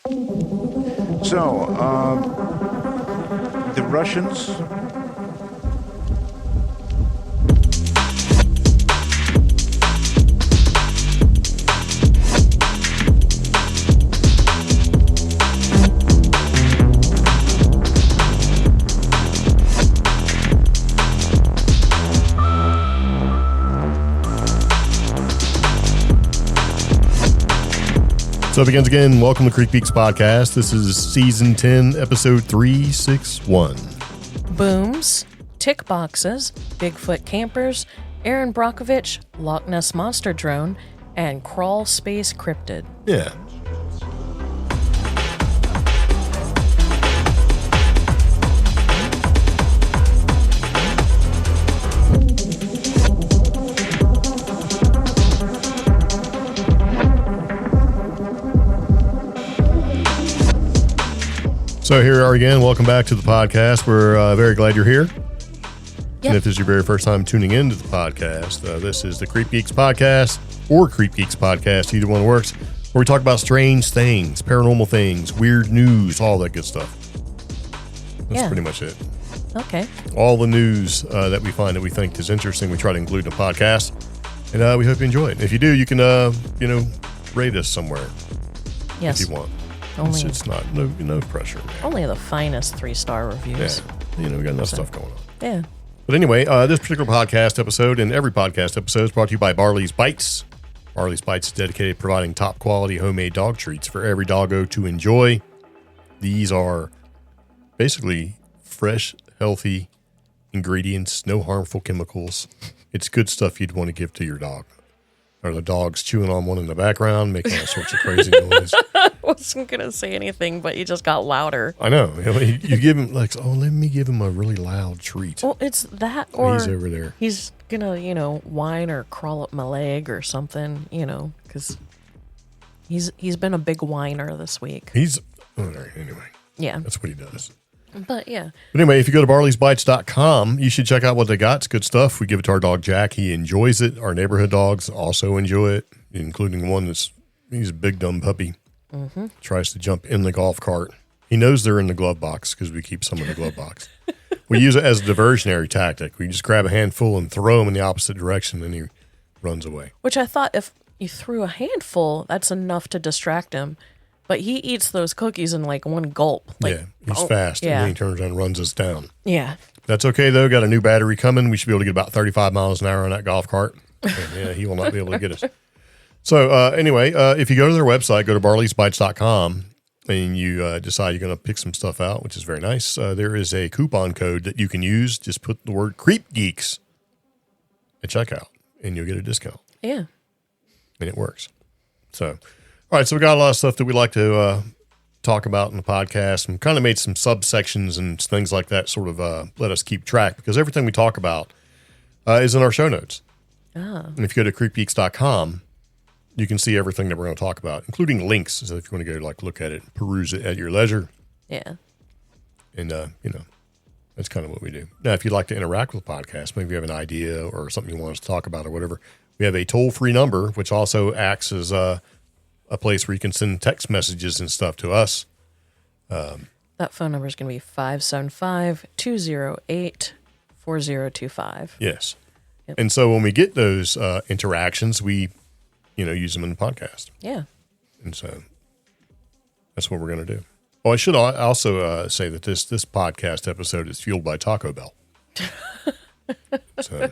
So, the Russians. So it begins again. Welcome to CreepGeeks Podcast. This is Season 10, Episode 361. Booms, tick boxes, Bigfoot campers, Erin Brockovich, Loch Ness monster drone, and crawl space cryptid. Yeah. So here we are again. Welcome back to the podcast. We're very glad you're here. Yep. And if this is your very first time tuning into the podcast, this is the CreepGeeks Podcast or CreepGeeks Podcast. Either one works. Where we talk about strange things, paranormal things, weird news, all that good stuff. That's pretty much it. Okay. All the news that we find that we think is interesting, we try to include in the podcast. And we hope you enjoy it. If you do, you can, rate us somewhere Yes. if you want. Only, It's not, no pressure, man. only the finest 3-star reviews. Yeah. We got enough stuff going on. Yeah. But anyway, this particular podcast episode and every podcast episode is brought to you by Barley's Bites. Barley's Bites is dedicated to providing top quality homemade dog treats for every doggo to enjoy. These are basically fresh, healthy ingredients, no harmful chemicals. It's good stuff you'd want to give to your dog. Or the dog's chewing on one in the background, making all sorts of crazy noise. I wasn't going to say anything, but you just got louder. I know. You give him like, let me give him a really loud treat. Well, it's that or He's over there. he's going to, whine or crawl up my leg or something, because he's been a big whiner this week. He's, anyway, Yeah. that's what he does. But yeah. But anyway, if you go to barleysbites.com, you should check out what they got. It's good stuff. We give it to our dog, Jack. He enjoys it. Our neighborhood dogs also enjoy it, including one he's a big dumb puppy. Mm-hmm. Tries to jump in the golf cart. He knows they're in the glove box because we keep some in the glove box. We use it as a diversionary tactic. We just grab a handful and throw him in the opposite direction, and he runs away. Which I thought if you threw a handful, that's enough to distract him. But he eats those cookies in like one gulp. He's fast, and yeah. then he turns around and runs us down. Yeah. That's okay, though. Got a new battery coming. We should be able to get about 35 miles an hour on that golf cart. And, he will not be able to get us. So, anyway, if you go to their website, go to barleysbites.com, and you decide you're going to pick some stuff out, which is very nice, there is a coupon code that you can use. Just put the word CreepGeeks at checkout, and you'll get a discount. Yeah. And it works. So, all right, so we got a lot of stuff that we like to talk about in the podcast, and kind of made some subsections and things like that sort of let us keep track, because everything we talk about is in our show notes. And if you go to creepgeeks.com, you can see everything that we're going to talk about, including links. So if you want to go look at it, peruse it at your leisure. Yeah. And, that's kind of what we do. Now, if you'd like to interact with the podcast, maybe you have an idea or something you want us to talk about or whatever, we have a toll-free number, which also acts as a place where you can send text messages and stuff to us. That phone number is going to be 575-208-4025. Yes. Yep. And so when we get those interactions, we, use them in the podcast. Yeah. And so that's what we're going to do. Oh, I should also say that this podcast episode is fueled by Taco Bell. So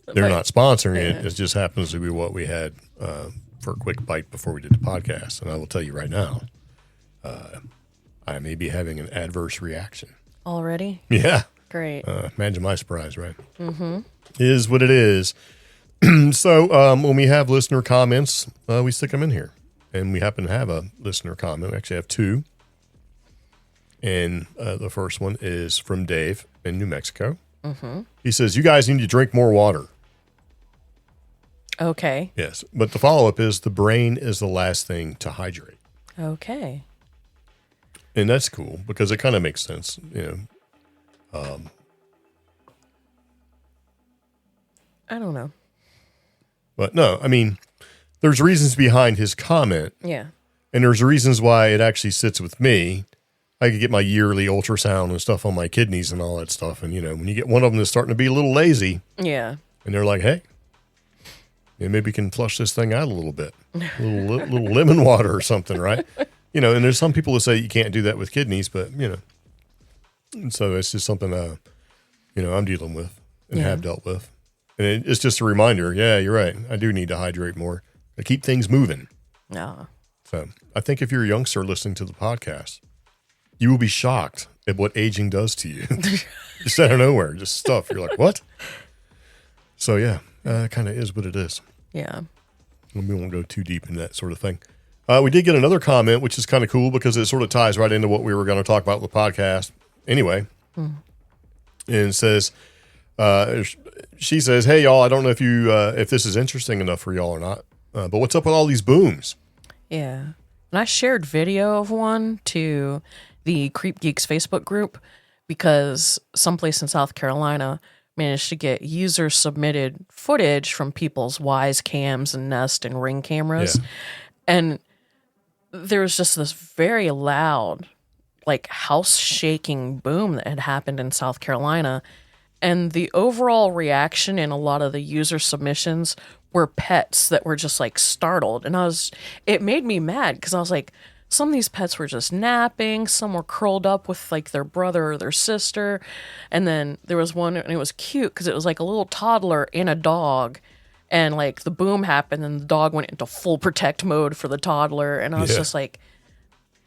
they're not sponsoring it. It just happens to be what we had for a quick bite before we did the podcast. And I will tell you right now, I may be having an adverse reaction. Already? Yeah. Great. Imagine my surprise, right? Mm-hmm. Is what it is. So when we have listener comments, we stick them in here. And we happen to have a listener comment. We actually have two. And the first one is from Dave in New Mexico. Mm-hmm. He says, you guys need to drink more water. Okay. Yes. But the follow-up is the brain is the last thing to hydrate. Okay. And that's cool because it kind of makes sense, I don't know. But no, I mean, there's reasons behind his comment. Yeah. And there's reasons why it actually sits with me. I could get my yearly ultrasound and stuff on my kidneys and all that stuff. And, when you get one of them that's starting to be a little lazy. Yeah. And they're like, hey, maybe we can flush this thing out a little bit. A little lemon water or something, right? And there's some people that say you can't do that with kidneys, but, And so it's just something, I'm dealing with and have dealt with. And it's just a reminder. Yeah, you're right. I do need to hydrate more. I keep things moving. Yeah. So I think if you're a youngster listening to the podcast, you will be shocked at what aging does to you. Just out of nowhere, just stuff. You're like, what? So yeah, it kind of is what it is. Yeah. We won't go too deep in that sort of thing. We did get another comment, which is kind of cool because it sort of ties right into what we were going to talk about with the podcast anyway. And it says, she says, hey, y'all, I don't know if this is interesting enough for y'all or not, but what's up with all these booms? Yeah. And I shared video of one to the CreepGeeks Facebook group because someplace in South Carolina managed to get user-submitted footage from people's Wise cams and Nest and Ring cameras. Yeah. And there was just this very loud, like, house-shaking boom that had happened in South Carolina. And the overall reaction in a lot of the user submissions were pets that were just, like, startled. And it made me mad because I was like, some of these pets were just napping. Some were curled up with, like, their brother or their sister. And then there was one, and it was cute because it was, like, a little toddler and a dog. And, like, the boom happened, and the dog went into full protect mode for the toddler. And I was just like,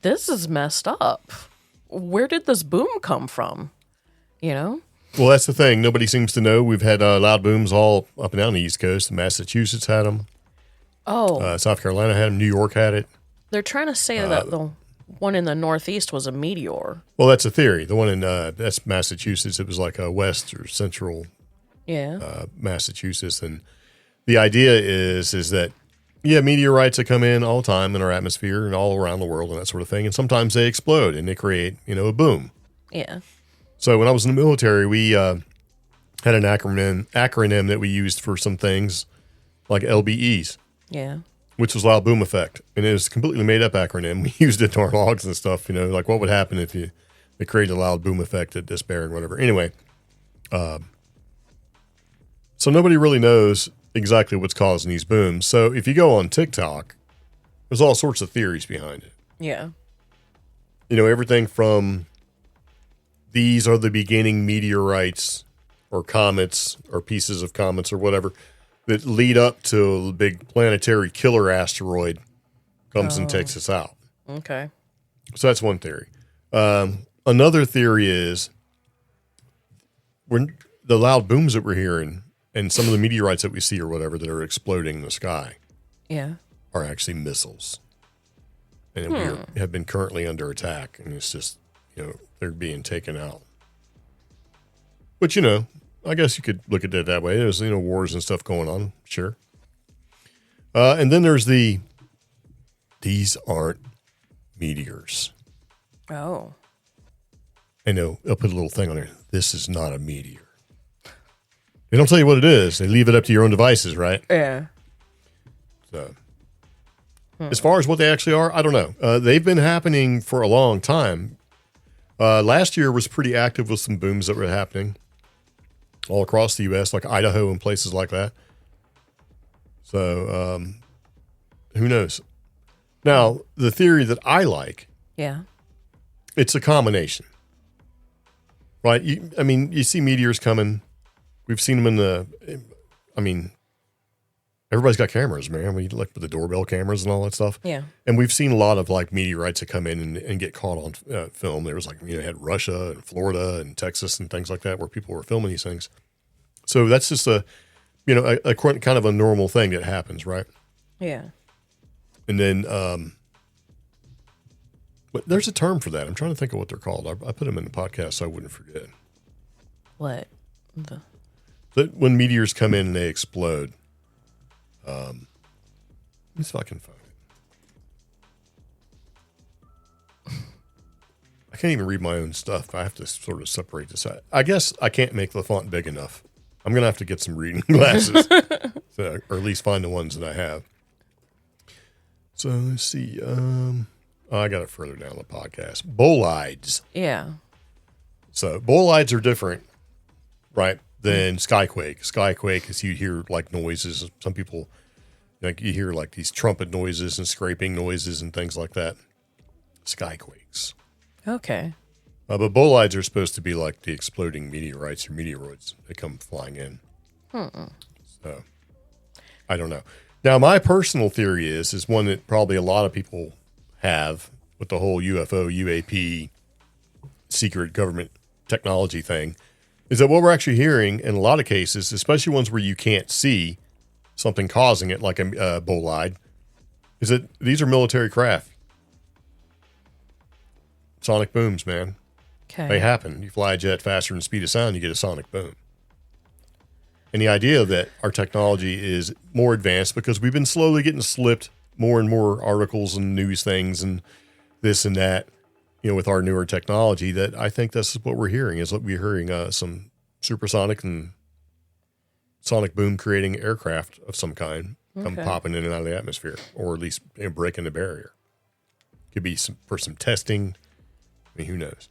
this is messed up. Where did this boom come from? Well, that's the thing. Nobody seems to know. We've had loud booms all up and down the East Coast. Massachusetts had them. Oh. South Carolina had them. New York had it. They're trying to say that the one in the Northeast was a meteor. Well, that's a theory. The one in that's Massachusetts. It was like a west or central Massachusetts. And the idea is that, meteorites that come in all the time in our atmosphere and all around the world and that sort of thing. And sometimes they explode and they create, a boom. Yeah. So when I was in the military, we had an acronym that we used for some things like LBEs. Yeah. Which was loud boom effect. And it was a completely made up acronym. We used it in our logs and stuff, like what would happen if they created a loud boom effect at this bear and whatever. Anyway, so nobody really knows exactly what's causing these booms. So if you go on TikTok, there's all sorts of theories behind it. Yeah. Everything from these are the beginning meteorites or comets or pieces of comets or whatever that lead up to a big planetary killer asteroid comes and takes us out. Okay. So that's one theory. Another theory is when the loud booms that we're hearing and some of the meteorites that we see or whatever that are exploding in the sky are actually missiles. And we have been currently under attack, and it's just, they're being taken out. But, I guess you could look at it that way. There's, wars and stuff going on, sure. And then there's these aren't meteors. Oh. I know, I'll put a little thing on there. This is not a meteor. They don't tell you what it is. They leave it up to your own devices, right? Yeah. So, as far as what they actually are, I don't know. They've been happening for a long time. Last year was pretty active with some booms that were happening all across the U.S., like Idaho and places like that. So, who knows? Now, the theory that I like, it's a combination, right? You see meteors coming. We've seen them everybody's got cameras, man. We look for the doorbell cameras and all that stuff. Yeah. And we've seen a lot of like meteorites that come in and get caught on film. There was had Russia and Florida and Texas and things like that where people were filming these things. So that's just a kind of a normal thing that happens, right? Yeah. And then, but there's a term for that. I'm trying to think of what they're called. I put them in the podcast so I wouldn't forget. What? That when meteors come in and they explode. Let me see if I can find it. I can't even read my own stuff. I have to sort of separate this out. I guess I can't make the font big enough. I'm going to have to get some reading glasses, or at least find the ones that I have. So let's see. I got it further down the podcast. Bolides. Yeah. So bolides are different, right, than skyquake. Skyquake is you hear like noises. Some people, like you hear like these trumpet noises and scraping noises and things like that. Skyquakes. Okay. But bolides are supposed to be like the exploding meteorites or meteoroids that come flying in. So I don't know. Now, my personal theory is one that probably a lot of people have with the whole UFO, UAP, secret government technology thing, is that what we're actually hearing in a lot of cases, especially ones where you can't see something causing it, like a bolide, is that these are military craft. Sonic booms, man. Okay. They happen. You fly a jet faster than the speed of sound, you get a sonic boom. And the idea that our technology is more advanced because we've been slowly getting slipped more and more articles and news things and this and that, with our newer technology, that I think this is what we're hearing, is what we're hearing some supersonic and sonic boom creating aircraft of some kind come popping in and out of the atmosphere, or at least breaking the barrier. Could be for some testing. I mean, who knows?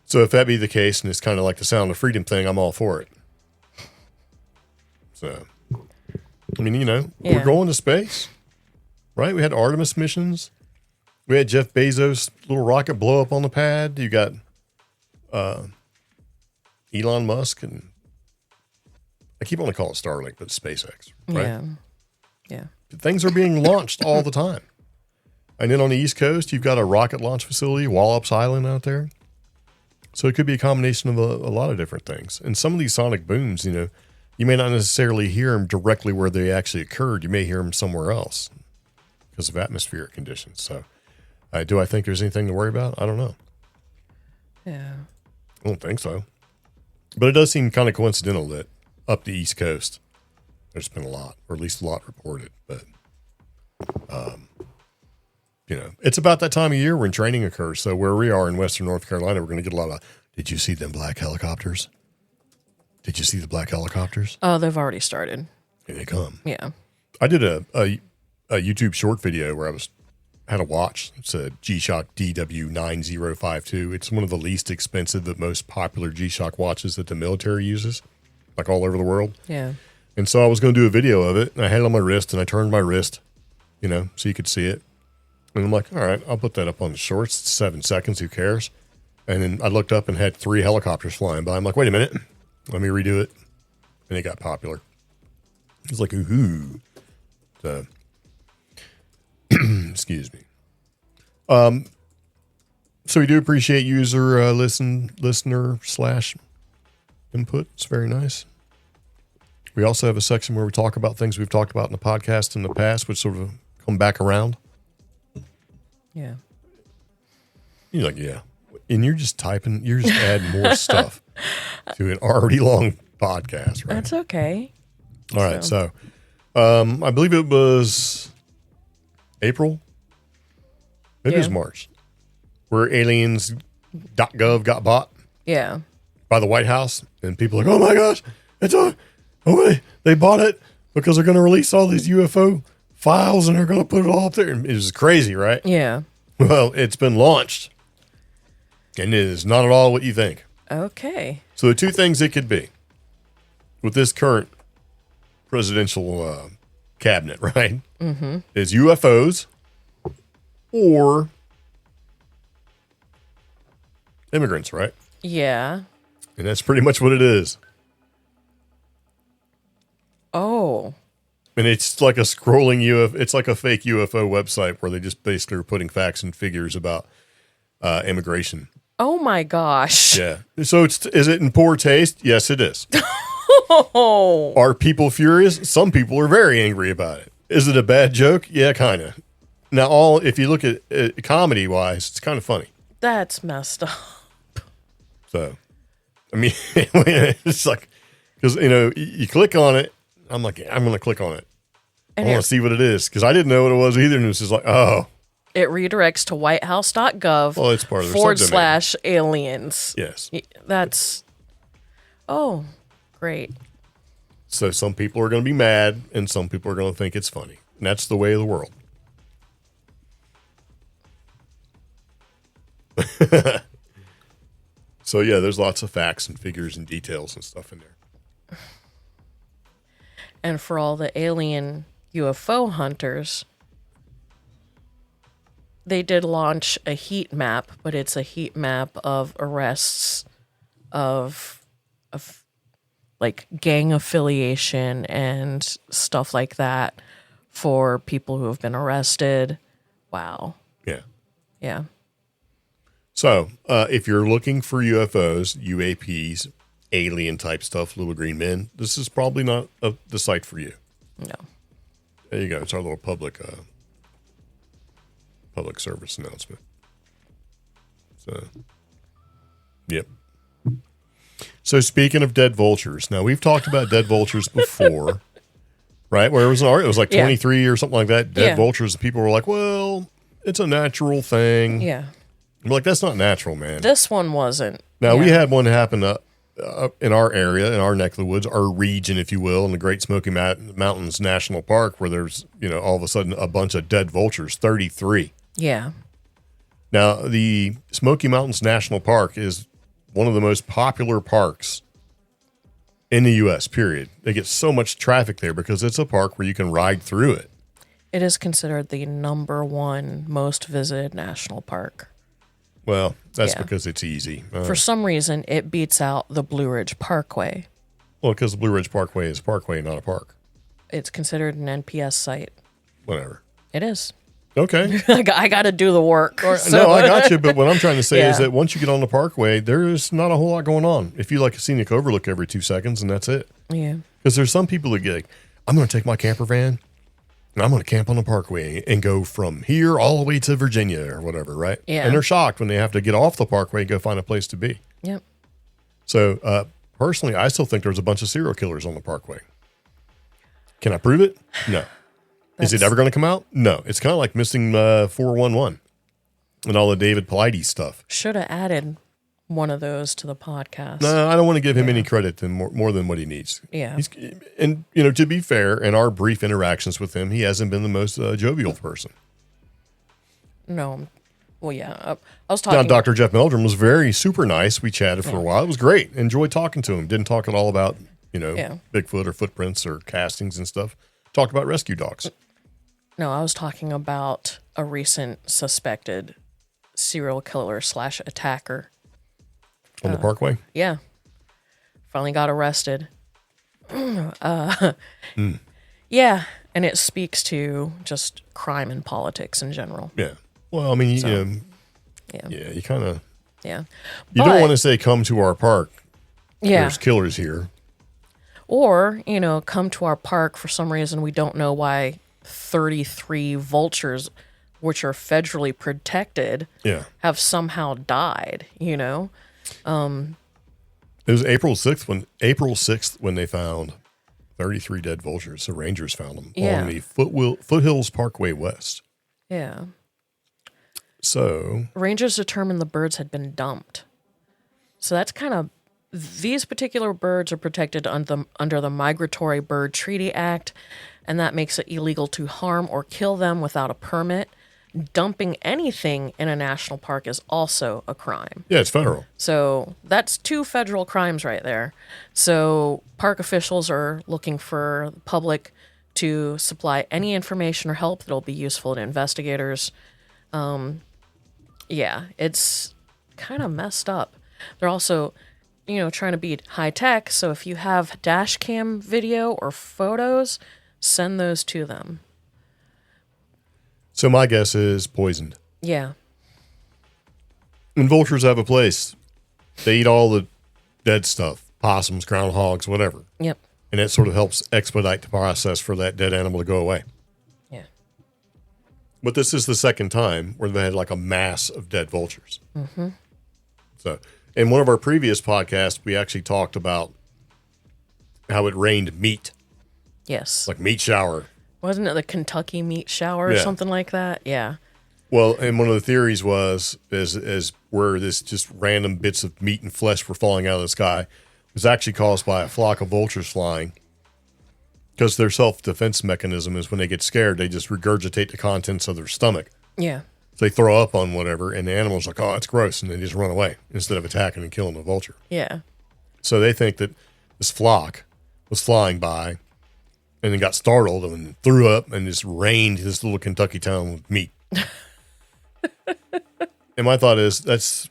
So if that be the case, and it's kind of like the Sound of Freedom thing, I'm all for it. So, I mean, we're going to space, right? We had Artemis missions. We had Jeff Bezos' little rocket blow up on the pad. You got Elon Musk, and I keep on calling it Starlink, but it's SpaceX, right? Yeah. Things are being launched all the time. And then on the East Coast, you've got a rocket launch facility, Wallops Island out there. So it could be a combination of a lot of different things. And some of these sonic booms, you may not necessarily hear them directly where they actually occurred. You may hear them somewhere else because of atmospheric conditions. So do I think there's anything to worry about? I don't know. Yeah. I don't think so. But it does seem kind of coincidental that up the East Coast, there's been a lot, or at least a lot reported. But, it's about that time of year when training occurs. So where we are in Western North Carolina, we're going to get a lot of, did you see them black helicopters? Did you see the black helicopters? Oh, they've already started. Here they come. Yeah. I did a YouTube short video where I had a watch. It's a G-Shock DW9052. It's one of the least expensive but most popular G-Shock watches that the military uses, like all over the world. Yeah. And so I was going to do a video of it, and I had it on my wrist, and I turned my wrist, so you could see it. And I'm like, all right, I'll put that up on the shorts. It's 7 seconds. Who cares? And then I looked up and had 3 helicopters flying by. I'm like, wait a minute. Let me redo it. And it got popular. It's like, ooh. So, excuse me. So we do appreciate user listener / input. It's very nice. We also have a section where we talk about things we've talked about in the podcast in the past, which sort of come back around. Yeah. You're like, yeah. And you're just adding more stuff to an already long podcast, right? That's okay. All right. So, I believe it was April. Maybe it was March, where aliens.gov got bought. Yeah. By the White House. And people are like, oh my gosh, they bought it because they're going to release all these UFO files and they're going to put it all up there. And it was crazy, right? Yeah. Well, it's been launched. And it is not at all what you think. Okay. So the two things it could be with this current presidential cabinet, right? Mm-hmm. Is UFOs or immigrants, right? Yeah. And that's pretty much what it is. Oh. And it's like a scrolling it's like a fake UFO website where they just basically are putting facts and figures about immigration. Oh my gosh. Yeah. So is it in poor taste? Yes, it is. Oh. Are people furious? Some people are very angry about it. Is it a bad joke? Yeah, kind of. Now, if you look at it comedy wise, it's kind of funny. That's messed up. So, I mean, it's like, because, you click on it. I'm like, I'm going to click on it. And I want to see what it is. Because I didn't know what it was either. And it was just like, oh. It redirects to whitehouse.gov Well, it's part of their /aliens. Yes. That's, oh, great. So some people are going to be mad and some people are going to think it's funny. And that's the way of the world. So, yeah, there's lots of facts and figures and details and stuff in there. And for all the alien UFO hunters, they did launch a heat map, but it's a heat map of arrests of like gang affiliation and stuff like that for people who have been arrested. Wow. Yeah. Yeah. So, if you're looking for UFOs, UAPs, alien type stuff, little green men, this is probably not the site for you. No. There you go. It's our little public service announcement. So, yep. So, speaking of dead vultures, now we've talked about dead vultures before, right? Where it was like 23 or something like that. Dead vultures, and people were like, "Well, it's a natural thing." Yeah. I'm like, that's not natural, man. This one wasn't. Now, we had one happen in our area, in our neck of the woods, our region, if you will, in the Great Smoky Mountains National Park, where there's, all of a sudden a bunch of dead vultures, 33. Yeah. Now, the Smoky Mountains National Park is one of the most popular parks in the U.S., period. They get so much traffic there because it's a park where you can ride through it. It is considered the #1 most visited national park. Well, that's because it's easy. For some reason, it beats out the Blue Ridge Parkway. Well, because the Blue Ridge Parkway is a parkway, not a park. It's considered an NPS site. Whatever. It is. Okay. I got to do the work. No, I got you. But what I'm trying to say is that once you get on the parkway, there's not a whole lot going on. If you like a scenic overlook every 2 seconds, and that's it. Yeah. Because there's some people that get like, I'm going to take my camper van, and I'm going to camp on the parkway and go from here all the way to Virginia or whatever, right? Yeah. And they're shocked when they have to get off the parkway and go find a place to be. Yep. So, personally, I still think there's a bunch of serial killers on the parkway. Can I prove it? No. Is it ever going to come out? No. It's kind of like missing 411 and all the David Paulides stuff. Should have added one of those to the podcast. No, I don't want to give him any credit more than what he needs. Yeah. And, to be fair, in our brief interactions with him, he hasn't been the most jovial person. No. Well, yeah. I was talking. Now, Dr. Jeff Meldrum was very super nice. We chatted for a while. It was great. Enjoyed talking to him. Didn't talk at all about, Bigfoot or footprints or castings and stuff. Talked about rescue dogs. No, I was talking about a recent suspected serial killer / attacker. On the parkway? Yeah. Finally got arrested. Yeah. And it speaks to just crime and politics in general. Yeah. Well, I mean, you kind of... Yeah. You don't want to say, come to our park. Yeah. There's killers here. Or, come to our park for some reason we don't know why 33 vultures, which are federally protected, have somehow died, It was April 6th when they found 33 dead vultures. The Rangers found them on the Foothills Parkway West. Yeah. So Rangers determined the birds had been dumped. So that's kind of, these particular birds are protected under the Migratory Bird Treaty Act, and that makes it illegal to harm or kill them without a permit. Dumping anything in a national park is also a crime. Yeah, it's federal. So that's 2 federal crimes right there. So park officials are looking for the public to supply any information or help that'll be useful to investigators. It's kind of messed up. They're also, trying to be high tech. So if you have dash cam video or photos, send those to them. So my guess is poisoned. Yeah. And vultures have a place. They eat all the dead stuff, possums, groundhogs, whatever. Yep. And it sort of helps expedite the process for that dead animal to go away. Yeah. But this is the second time where they had like a mass of dead vultures. Mm-hmm. So in one of our previous podcasts, we actually talked about how it rained meat. Yes. Like meat shower. Wasn't it the Kentucky meat shower or something like that? Yeah. Well, and one of the theories is where this just random bits of meat and flesh were falling out of the sky was actually caused by a flock of vultures flying. Because their self-defense mechanism is when they get scared, they just regurgitate the contents of their stomach. Yeah. So they throw up on whatever, and the animal's like, oh, it's gross, and they just run away instead of attacking and killing the vulture. Yeah. So they think that this flock was flying by and then got startled and threw up and just rained this little Kentucky town with meat. And my thought is,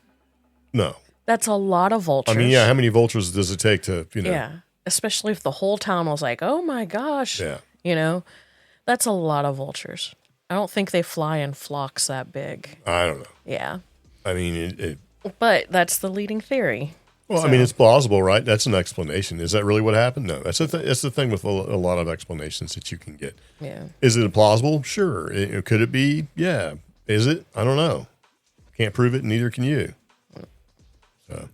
no. That's a lot of vultures. I mean, yeah, how many vultures does it take to, Yeah, especially if the whole town was like, oh my gosh. Yeah. That's a lot of vultures. I don't think they fly in flocks that big. I don't know. Yeah. I mean, but that's the leading theory. Well, I mean, it's plausible, right? That's an explanation. Is that really what happened? No. That's the thing with a lot of explanations that you can get. Yeah. Is it plausible? Sure. Could it be? Yeah. Is it? I don't know. Can't prove it, neither can you. So,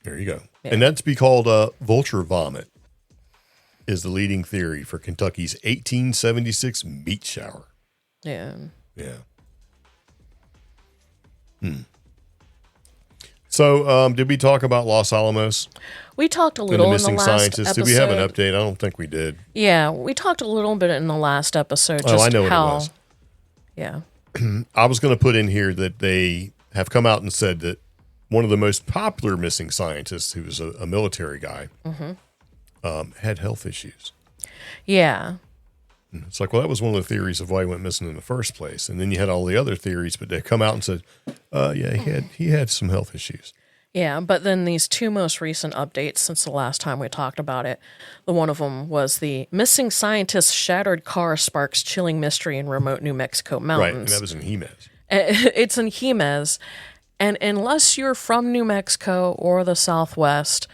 there you go. Yeah. And that's be called vulture vomit is the leading theory for Kentucky's 1876 meat shower. Yeah. Yeah. So, did we talk about Los Alamos? We talked a little and the missing scientists. episode. Did we have an update? I don't think we did. Yeah, we talked a little bit in the last episode. Just I know what it was. Yeah. I was going to put in here that they have come out and said that one of the most popular missing scientists, who was a military guy, had health issues. Yeah. It's like, well, that was one of the theories of why he went missing in the first place. And then you had all the other theories, but they come out and said, yeah, he had some health issues. Yeah, but then these two most recent updates since the last time we talked about it, the one of them was the missing scientist's shattered car sparks chilling mystery in remote New Mexico mountains. Right, and that was in Jemez. It's in Jemez, and unless you're from New Mexico or the Southwest,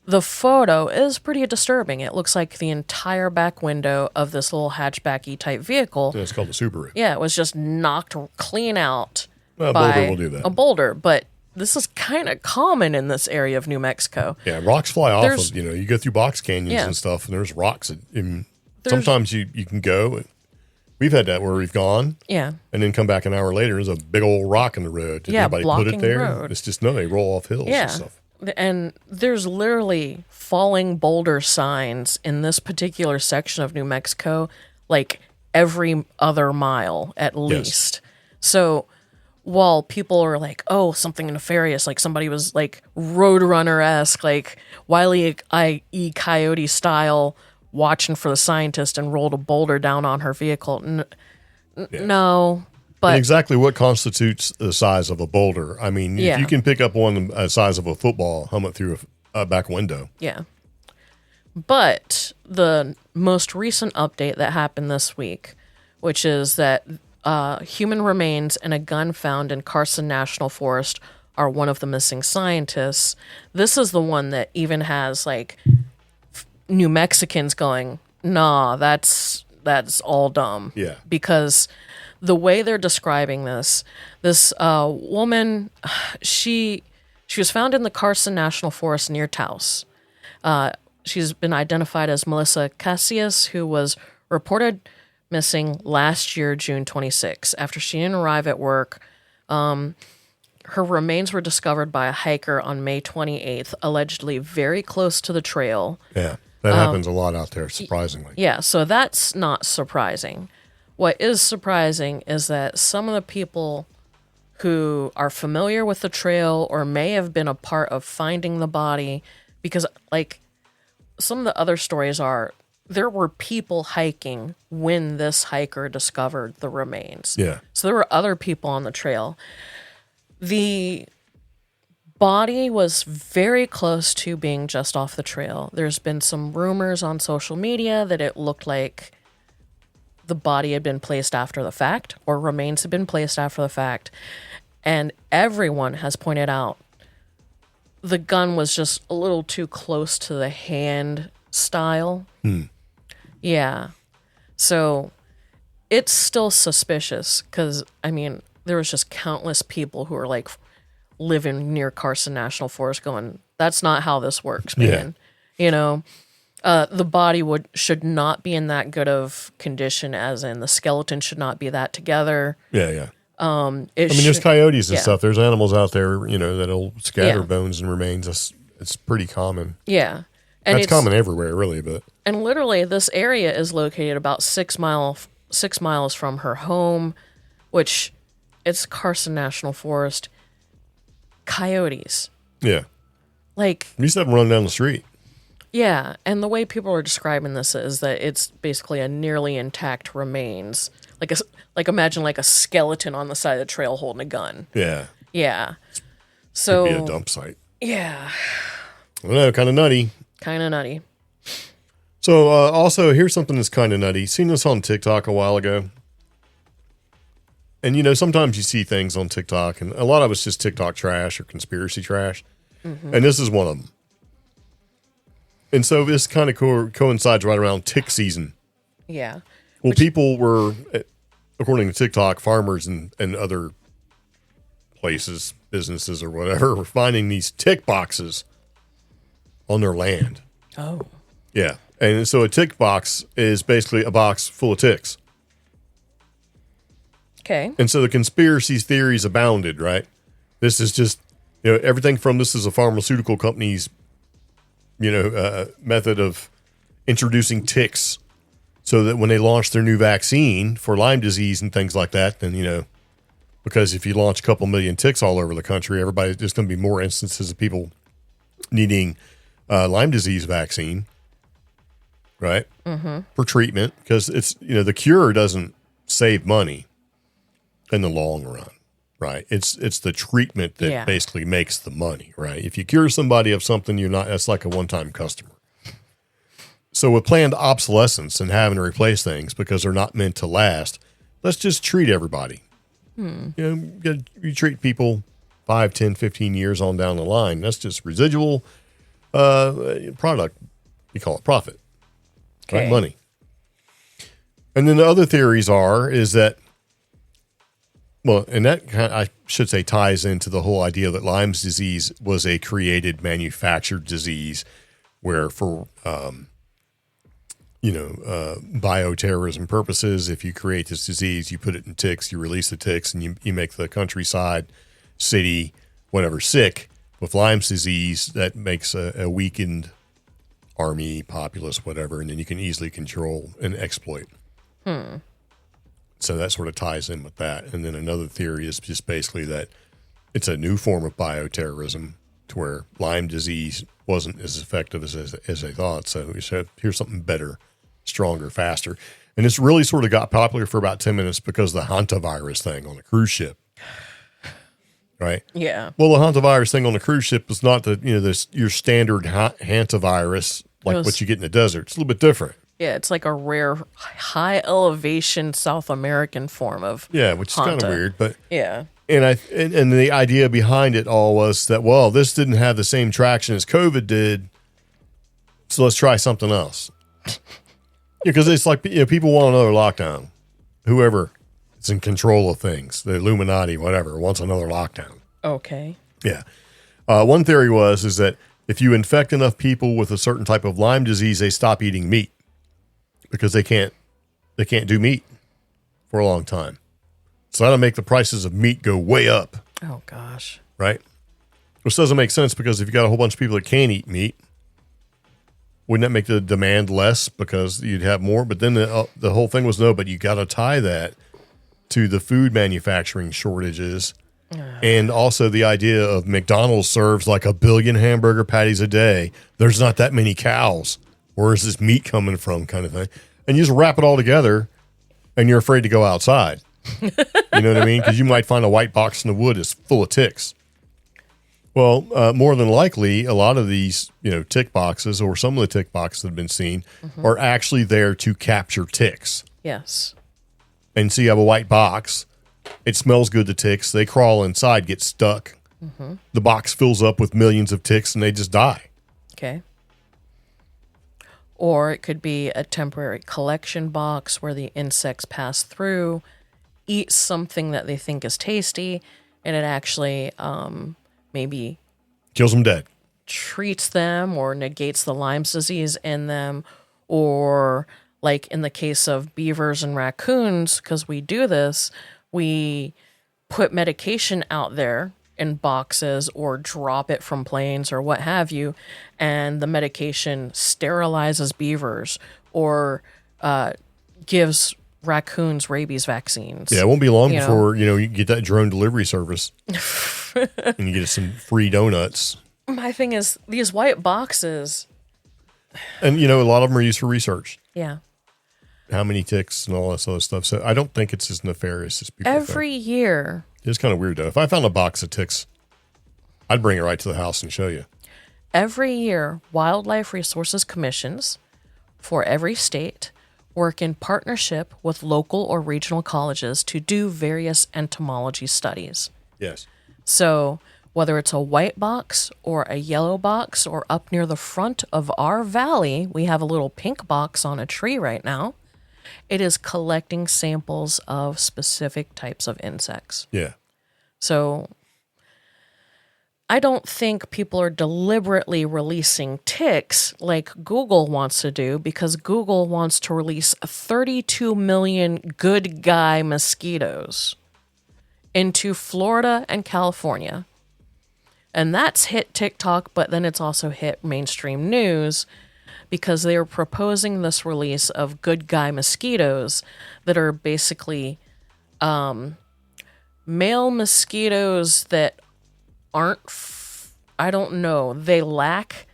the photo is pretty disturbing. It looks like the entire back window of this little hatchbacky type vehicle. Yeah, it's called a Subaru. Yeah, it was just knocked clean out by a boulder will do that. A boulder, but this is kind of common in this area of New Mexico. Yeah, rocks fly off of, you go through box canyons and stuff, and there's rocks. Sometimes you can go. We've had that where we've gone. Yeah. And then come back an hour later, there's a big old rock in the road. Did anybody put it there? The road. It's just, no, they roll off hills and stuff. And there's literally falling boulder signs in this particular section of New Mexico, like every other mile at least. So while people are like, oh, something nefarious, like somebody was like Roadrunner-esque, like Wile E. Coyote style, watching for the scientist and rolled a boulder down on her vehicle. No. But and exactly what constitutes the size of a boulder? I mean, if you can pick up one the size of a football, hum it through a back window. Yeah. But the most recent update that happened this week, which is that human remains and a gun found in Carson National Forest are one of the missing scientists. This is the one that even has like New Mexicans going, nah, that's all dumb. Yeah. Because the way they're describing this woman, she was found in the Carson National Forest near Taos. She's been identified as Melissa Casillas, who was reported missing last year, June 26. After she didn't arrive at work, her remains were discovered by a hiker on May 28th, allegedly very close to the trail. Yeah, that happens a lot out there, surprisingly. Yeah, so that's not surprising. What is surprising is that some of the people who are familiar with the trail or may have been a part of finding the body, because like some of the other stories are, there were people hiking when this hiker discovered the remains. Yeah. So there were other people on the trail. The body was very close to being just off the trail. There's been some rumors on social media that it looked like the body had been placed after the fact, or remains had been placed after the fact. And everyone has pointed out the gun was just a little too close to the hand style. Yeah. So it's still suspicious because, I mean, there was just countless people who are like living near Carson National Forest going, that's not how this works, man. Yeah. The body should not be in that good of condition, as in the skeleton should not be that together. Yeah. There's coyotes and stuff. There's animals out there, that'll scatter bones and remains. It's pretty common. Yeah. And that's common everywhere, really. But literally, this area is located about 6 miles from her home. which it's Carson National Forest. Coyotes. Yeah. Like, You used to have them run down the street. yeah, and the way people are describing this is that it's basically a nearly intact remains. Like imagine like a skeleton on the side of the trail holding a gun. Yeah. Yeah. So Could be a dump site. Yeah. I don't know, kind of nutty. Kind of nutty. So also, here's something that's kind of nutty. Seen this on TikTok a while ago. And, you know, sometimes you see things on TikTok, and a lot of it's just TikTok trash or conspiracy trash. Mm-hmm. And this is one of them. And so this kind of coincides right around tick season. Yeah. Well, people were, according to TikTok, farmers and other places, businesses or whatever, were finding these tick boxes on their land. Oh. Yeah. And so a tick box is basically a box full of ticks. Okay. And so the conspiracy theories abounded, right? This is just, you know, everything from this is a pharmaceutical company's, you know, method of introducing ticks so that when they launch their new vaccine for Lyme disease and things like that, then, you know, because if you launch a couple million ticks all over the country, there's going to be more instances of people needing Lyme disease vaccine, right? Mm-hmm. For treatment, because it's, you know, the cure doesn't save money in the long run, right? It's the treatment that basically makes the money, right? If you cure somebody of something, that's like a one-time customer. So with planned obsolescence and having to replace things because they're not meant to last, let's just treat everybody. You know, you treat people 5, 10, 15 years on down the line. That's just residual product. We call it profit, right? Money. And then the other theories is that, well, and that I should say ties into the whole idea that Lyme's disease was a created, manufactured disease, where for bioterrorism purposes, if you create this disease, you put it in ticks, you release the ticks, and you make the countryside, city, whatever, sick with Lyme's disease. That makes a weakened army, populace, whatever, and then you can easily control and exploit. So that sort of ties in with that. And then another theory is just basically that it's a new form of bioterrorism to where Lyme disease wasn't as effective as they thought. So we said, here's something better, stronger, faster. And it's really sort of got popular for about 10 minutes because of the hantavirus thing on the cruise ship. Right? Yeah. Well, the hantavirus thing on the cruise ship is not your standard hantavirus like what you get in the desert. It's a little bit different. Yeah, it's like a rare, high elevation South American form of which is kind of weird, but yeah. And the idea behind it all was that, well, this didn't have the same traction as COVID did, so let's try something else. Because it's like, you know, people want another lockdown. Whoever is in control of things, the Illuminati, whatever, wants another lockdown. Okay. Yeah. One theory is that if you infect enough people with a certain type of Lyme disease, they stop eating meat. Because they can't do meat for a long time. So that'll make the prices of meat go way up. Oh, gosh. Right? Which doesn't make sense because if you got a whole bunch of people that can't eat meat, wouldn't that make the demand less because you'd have more? But then the whole thing was but you got to tie that to the food manufacturing shortages and also the idea of McDonald's serves like 1 billion hamburger patties a day. There's not that many cows. Where is this meat coming from kind of thing? And you just wrap it all together and you're afraid to go outside. You know what I mean? Because you might find a white box in the wood is full of ticks. Well, more than likely, a lot of these, you know, tick boxes or some of the tick boxes that have been seen are actually there to capture ticks. Yes. And so you have a white box. It smells good to ticks. They crawl inside, get stuck. The box fills up with millions of ticks and they just die. Okay. Or it could be a temporary collection box where the insects pass through, eat something that they think is tasty, and it actually maybe kills them dead, treats them or negates the Lyme's disease in them. Or like in the case of beavers and raccoons, because we do this, we put medication out there in boxes or drop it from planes or what have you, and the medication sterilizes beavers or gives raccoons' rabies vaccines. Yeah, it won't be long You know. before, you get that drone delivery service and you get some free donuts. My thing is, these white boxes. And, a lot of them are used for research. Yeah. How many ticks and all that other stuff. So I don't think it's as nefarious as people think. Every year. It's kind of weird, though. If I found a box of ticks, I'd bring it right to the house and show you. Every year, wildlife resources commissions for every state work in partnership with local or regional colleges to do various entomology studies. Yes. So whether it's a white box or a yellow box or up near the front of our valley, we have a little pink box on a tree right now. It is collecting samples of specific types of insects. Yeah. So I don't think people are deliberately releasing ticks like Google wants to do, because Google wants to release 32 million good guy mosquitoes into Florida and California. And that's hit TikTok, but then it's also hit mainstream news because they are proposing this release of good guy mosquitoes that are basically male mosquitoes that aren't, I don't know, they lack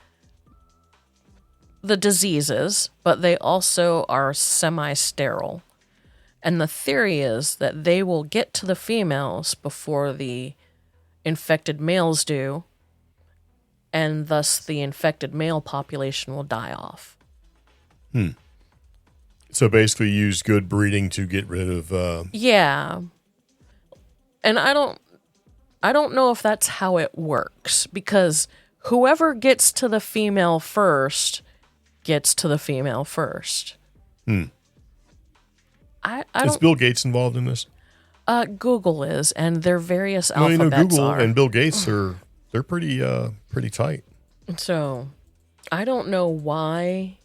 the diseases, but they also are semi-sterile. And the theory is that they will get to the females before the infected males do, and thus the infected male population will die off. So basically use good breeding to get rid of... Yeah. And I don't know if that's how it works, because whoever gets to the female first gets to the female first. I Is don't... Bill Gates involved in this? Google is, and their various Well, alphabets Google are. and Bill Gates they're pretty tight. So, I don't know why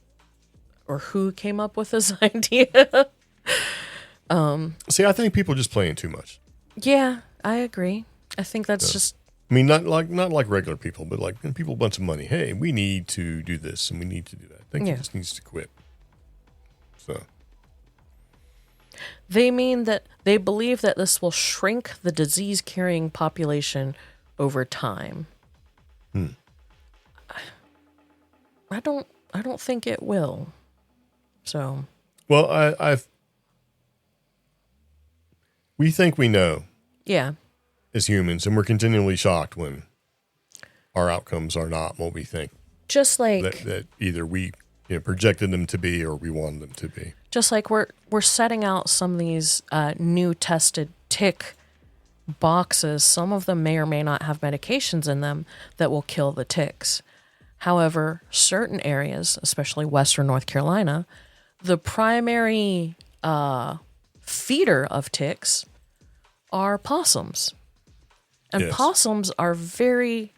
or who came up with this idea. See, I think people are just playing too much. Yeah, I agree. I think that's just... I mean, not like regular people, but like people with a bunch of money. Hey, we need to do this and we need to do that. I think he just needs to quit. So They mean that they believe that this will shrink the disease-carrying population over time. I don't think it will. So, well, we think we know yeah. as humans, and we're continually shocked when our outcomes are not what we think. Just like That either we projected them to be or we wanted them to be. Just like we're setting out some of these new tested tick boxes. Some of them may or may not have medications in them that will kill the ticks. However, certain areas, especially Western North Carolina, the primary feeder of ticks are possums. And Yes. possums are very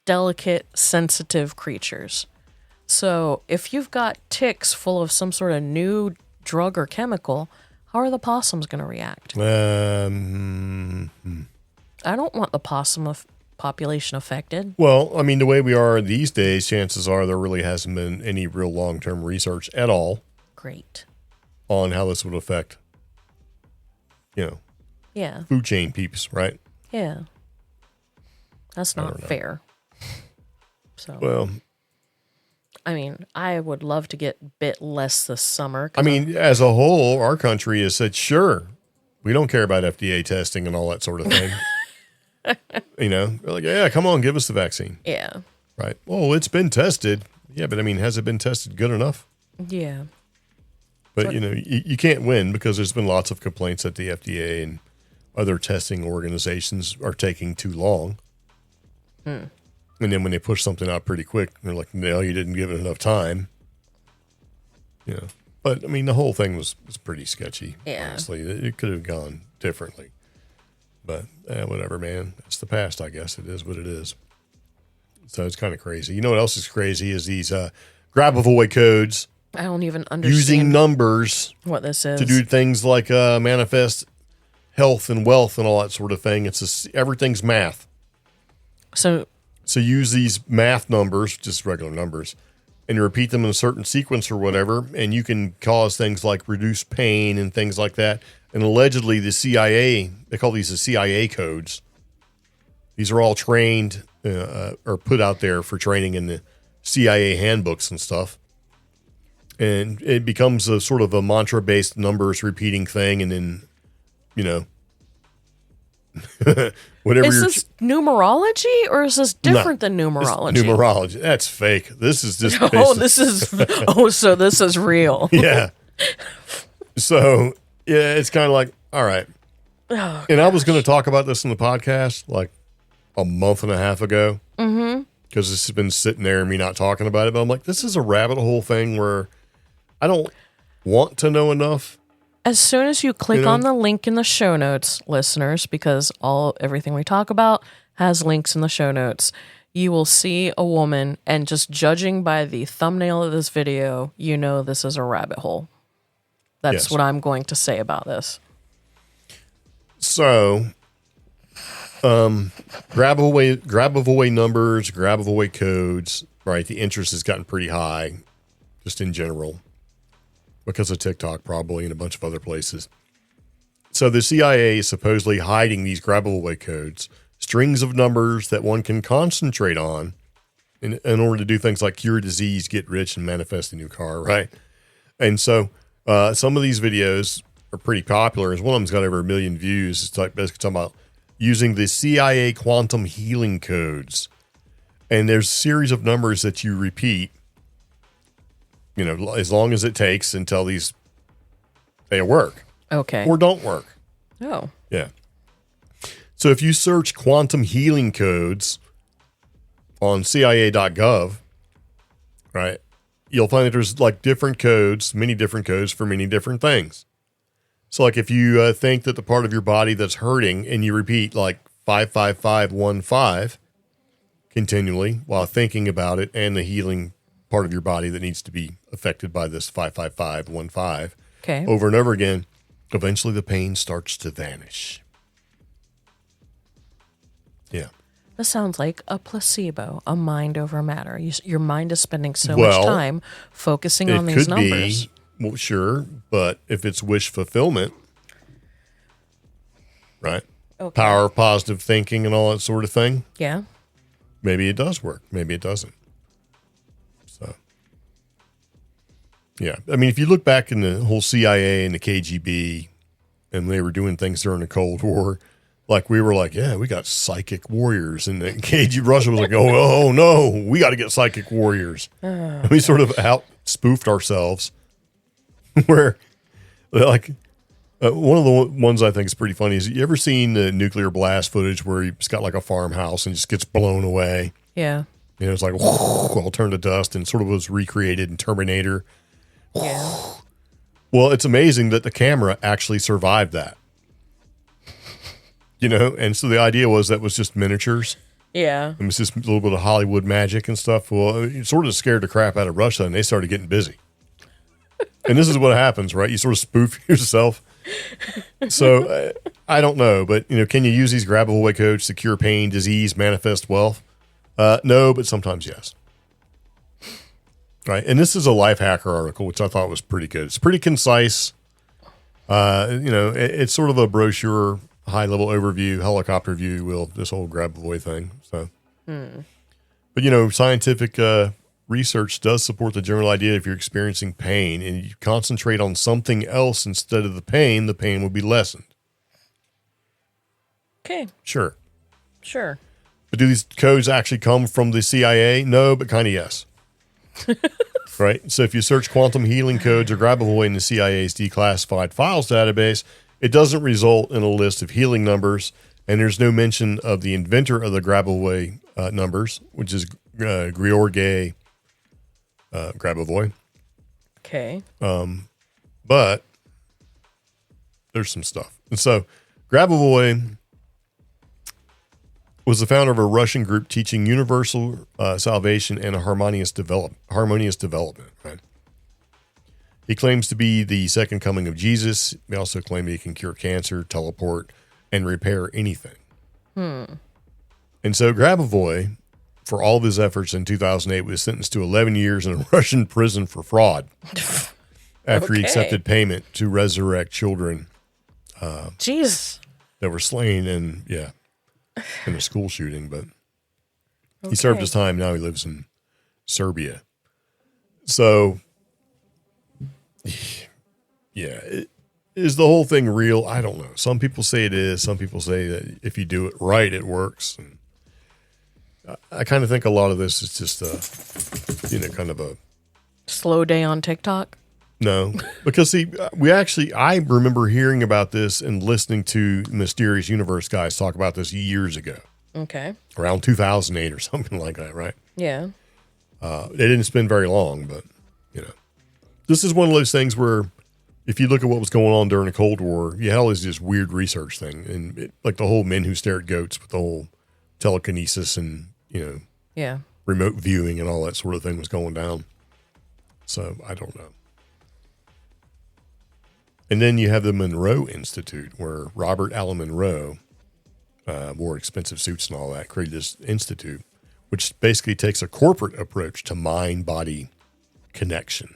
delicate, sensitive creatures. So if you've got ticks full of some sort of new drug or chemical, how are the possums going to react? I don't want the possum population affected. Well, I mean, the way we are these days, chances are there really hasn't been any real long-term research at all Great. on how this would affect, Yeah. food chain peeps, right? Yeah. That's don't not know. fair. So, Well, I mean, I would love to get bit less this summer. I mean, as a whole, our country has said, sure, we don't care about FDA testing and all that sort of thing. They're like, yeah, come on, give us the vaccine. Yeah. Right. Oh, it's been tested. Yeah, but I mean, has it been tested good enough? Yeah. But, you can't win because there's been lots of complaints that the FDA and other testing organizations are taking too long. And then when they push something out pretty quick, they're like, no, you didn't give it enough time. But, I mean, the whole thing was pretty sketchy, Yeah. honestly. It could have gone differently. But, whatever, man. It's the past, I guess. It is what it is. So it's kind of crazy. You know what else is crazy is these grab-avoid codes. I don't even understand Using numbers what this is. to do things like manifest health and wealth and all that sort of thing. Everything's math. So So use these math numbers, just regular numbers, and you repeat them in a certain sequence or whatever, and you can cause things like reduced pain and things like that. And allegedly the CIA, they call these the CIA codes. These are all trained or put out there for training in the CIA handbooks and stuff. And it becomes a sort of a mantra-based numbers repeating thing. And then, you know, whatever. Is this numerology or is this different than numerology? Numerology. That's fake. This is just. So this is real. Yeah. So, yeah, it's kind of like, all right. Oh, and I was going to talk about this in the podcast like a month and a half ago. Mm-hmm. Because this has been sitting there and me not talking about it. But I'm like, this is a rabbit hole thing where I don't want to know enough. As soon as you click on the link in the show notes, listeners, because everything we talk about has links in the show notes, you will see a woman, and just judging by the thumbnail of this video, you know this is a rabbit hole. That's what I'm going to say about this. So, grab away numbers, grab away codes, right? The interest has gotten pretty high, just in general, because of TikTok probably and a bunch of other places. So the CIA is supposedly hiding these grab-away codes, strings of numbers that one can concentrate on in order to do things like cure disease, get rich, and manifest a new car, right? And so some of these videos are pretty popular. One of them's got over 1 million views. It's like basically talking about using the CIA quantum healing codes. And there's a series of numbers that you repeat, you know, as long as it takes until they work. Okay. Or don't work. Oh. Yeah. So if you search quantum healing codes on CIA.gov, right, you'll find that there's like different codes, many different codes for many different things. So like if you think that the part of your body that's hurting and you repeat like 55515 continually while thinking about it and the healing part of your body that needs to be affected by this 55515 over and over again, eventually the pain starts to vanish. Yeah. This sounds like a placebo, a mind over matter. Your mind is spending so much time focusing on these numbers. Well, sure, but if it's wish fulfillment, right? Okay. Power of positive thinking and all that sort of thing. Yeah. Maybe it does work. Maybe it doesn't. So, yeah. I mean, if you look back in the whole CIA and the KGB, and they were doing things during the Cold War, like we were like, yeah, we got psychic warriors. And the KGB, Russia was like, oh no, we got to get psychic warriors. And we sort of out spoofed ourselves. Where, like, one of the ones I think is pretty funny is, you ever seen the nuclear blast footage where he's got like a farmhouse and just gets blown away? Yeah. You know, it's like, all turned to dust, and sort of was recreated in Terminator. Yeah. Well, it's amazing that the camera actually survived that. You know, and so the idea was that was just miniatures. Yeah. It was just a little bit of Hollywood magic and stuff. Well, it sort of scared the crap out of Russia, and they started getting busy. And this is what happens, right? You sort of spoof yourself. So I don't know, but you know, can you use these grab-away codes to cure pain, disease, manifest wealth? No, but sometimes yes. Right, and this is a Life Hacker article, which I thought was pretty good. It's pretty concise. You know, it's sort of a brochure, high-level overview, helicopter view, you will, this whole grab-away thing. So, but you know, scientific research does support the general idea if you're experiencing pain and you concentrate on something else instead of the pain will be lessened. Okay. Sure. But do these codes actually come from the CIA? No, but kind of yes. Right? So if you search quantum healing codes or grab-away in the CIA's declassified files database, it doesn't result in a list of healing numbers, and there's no mention of the inventor of the grab-away numbers, which is Georgy Grabovoi. Okay. But there's some stuff. And so Grabovoi was the founder of a Russian group teaching universal salvation and a harmonious development. Right? He claims to be the second coming of Jesus. He also claims he can cure cancer, teleport, and repair anything. And so Grabovoi for all of his efforts in 2008, was sentenced to 11 years in a Russian prison for fraud after he accepted payment to resurrect children Jeez. that were slain in a school shooting. But he served his time. Now he lives in Serbia. So, yeah, is the whole thing real? I don't know. Some people say it is. Some people say that if you do it right, it works. And I kind of think a lot of this is just kind of a slow day on TikTok. No, because see, I remember hearing about this and listening to Mysterious Universe guys talk about this years ago. Okay. Around 2008 or something like that, right? Yeah. It didn't spend very long, but this is one of those things where if you look at what was going on during the Cold War, you had all this weird research thing, and like the whole men who stare at goats with the whole telekinesis and remote viewing and all that sort of thing was going down. So I don't know. And then you have the Monroe Institute, where Robert Allen Monroe wore expensive suits and all that, created this institute, which basically takes a corporate approach to mind-body connection.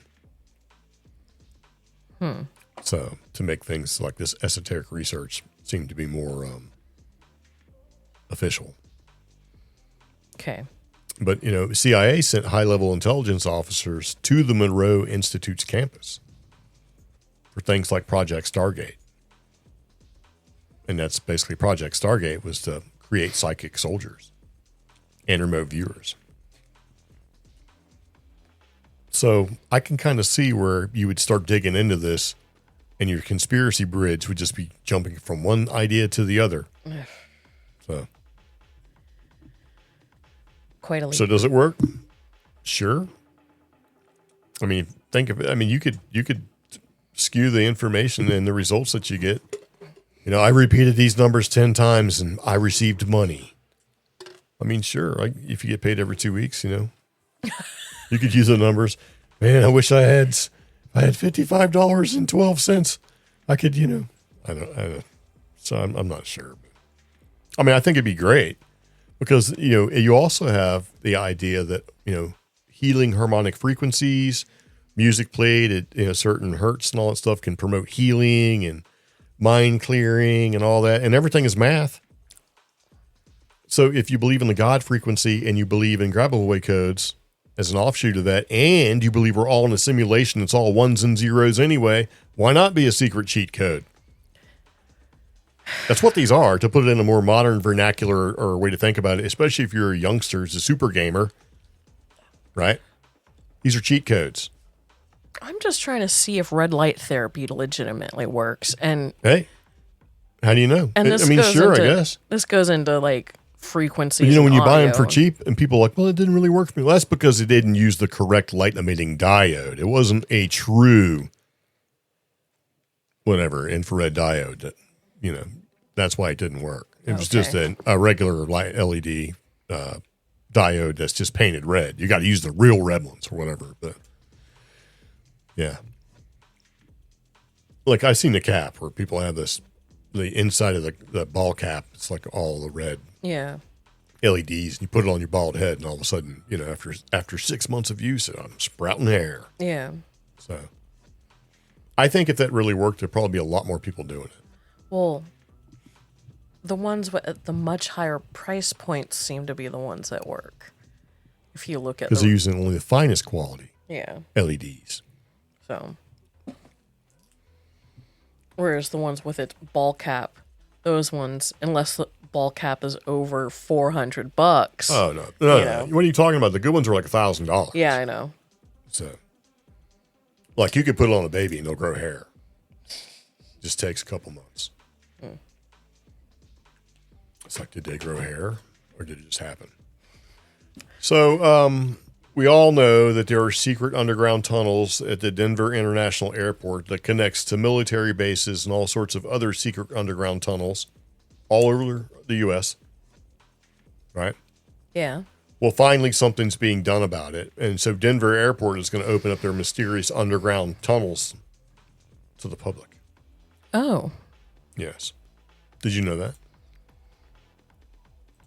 So to make things like this esoteric research seem to be more official. Okay. But, CIA sent high-level intelligence officers to the Monroe Institute's campus for things like Project Stargate. And that's basically Project Stargate was to create psychic soldiers and remote viewers. So I can kind of see where you would start digging into this and your conspiracy bridge would just be jumping from one idea to the other. So quite a leap. So does it work? Sure. I mean, think of it. I mean, you could skew the information and the results that you get. I repeated these numbers 10 times and I received money. I mean, sure. If you get paid every 2 weeks, you could use the numbers. Man, I wish I had $55.12. I could, I don't. So I'm not sure. I mean, I think it'd be great because, you also have the idea that, healing harmonic frequencies, music played at, certain hertz and all that stuff can promote healing and mind clearing and all that. And everything is math. So if you believe in the God frequency and you believe in grab-away codes as an offshoot of that, and you believe we're all in a simulation, it's all ones and zeros anyway, why not be a secret cheat code? That's what these are, to put it in a more modern vernacular or way to think about it, especially if you're a youngster, a super gamer, right? These are cheat codes. I'm just trying to see if red light therapy legitimately works. And hey, how do you know? And this I guess. This goes into like frequencies. But when you buy them audio. for cheap and people are like, well, it didn't really work for me. Well, that's because it didn't use the correct light emitting diode. It wasn't a true, infrared diode that, that's why it didn't work. It was just a regular light LED diode that's just painted red. You got to use the real red ones or whatever. But yeah. Like I've seen the cap where people have the inside of the ball cap. It's like all the red LEDs. And you put it on your bald head and all of a sudden, after 6 months of use, I'm sprouting hair. Yeah. So I think if that really worked, there'd probably be a lot more people doing it. Well, the ones at the much higher price points seem to be the ones that work. If you look at because they're using only the finest quality LEDs. So, whereas the ones with its ball cap, those ones, unless the ball cap is over $400. Oh no! What are you talking about? The good ones are like $1,000. Yeah, I know. So, like you could put it on a baby and they'll grow hair. Just takes a couple months. It's like, did they grow hair or did it just happen? So, we all know that there are secret underground tunnels at the Denver International Airport that connects to military bases and all sorts of other secret underground tunnels all over the U.S. Right? Yeah. Well, finally, something's being done about it. And so Denver Airport is going to open up their mysterious underground tunnels to the public. Oh. Yes. Did you know that?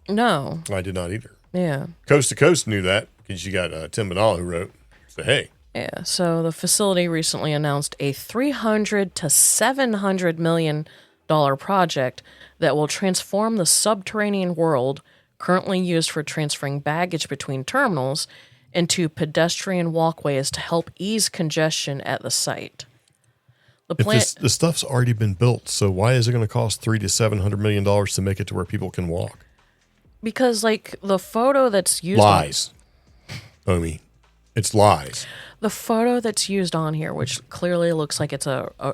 No. I did not either. Yeah. Coast to Coast knew that because you got Tim Banal who wrote, so hey. Yeah. So the facility recently announced a $300 to $700 million project that will transform the subterranean world currently used for transferring baggage between terminals into pedestrian walkways to help ease congestion at the site. The stuff's already been built, so why is it going to cost $300 to $700 million to make it to where people can walk? Because, like, the photo that's used... Lies. Omi. It's lies. The photo that's used on here, which clearly looks like it's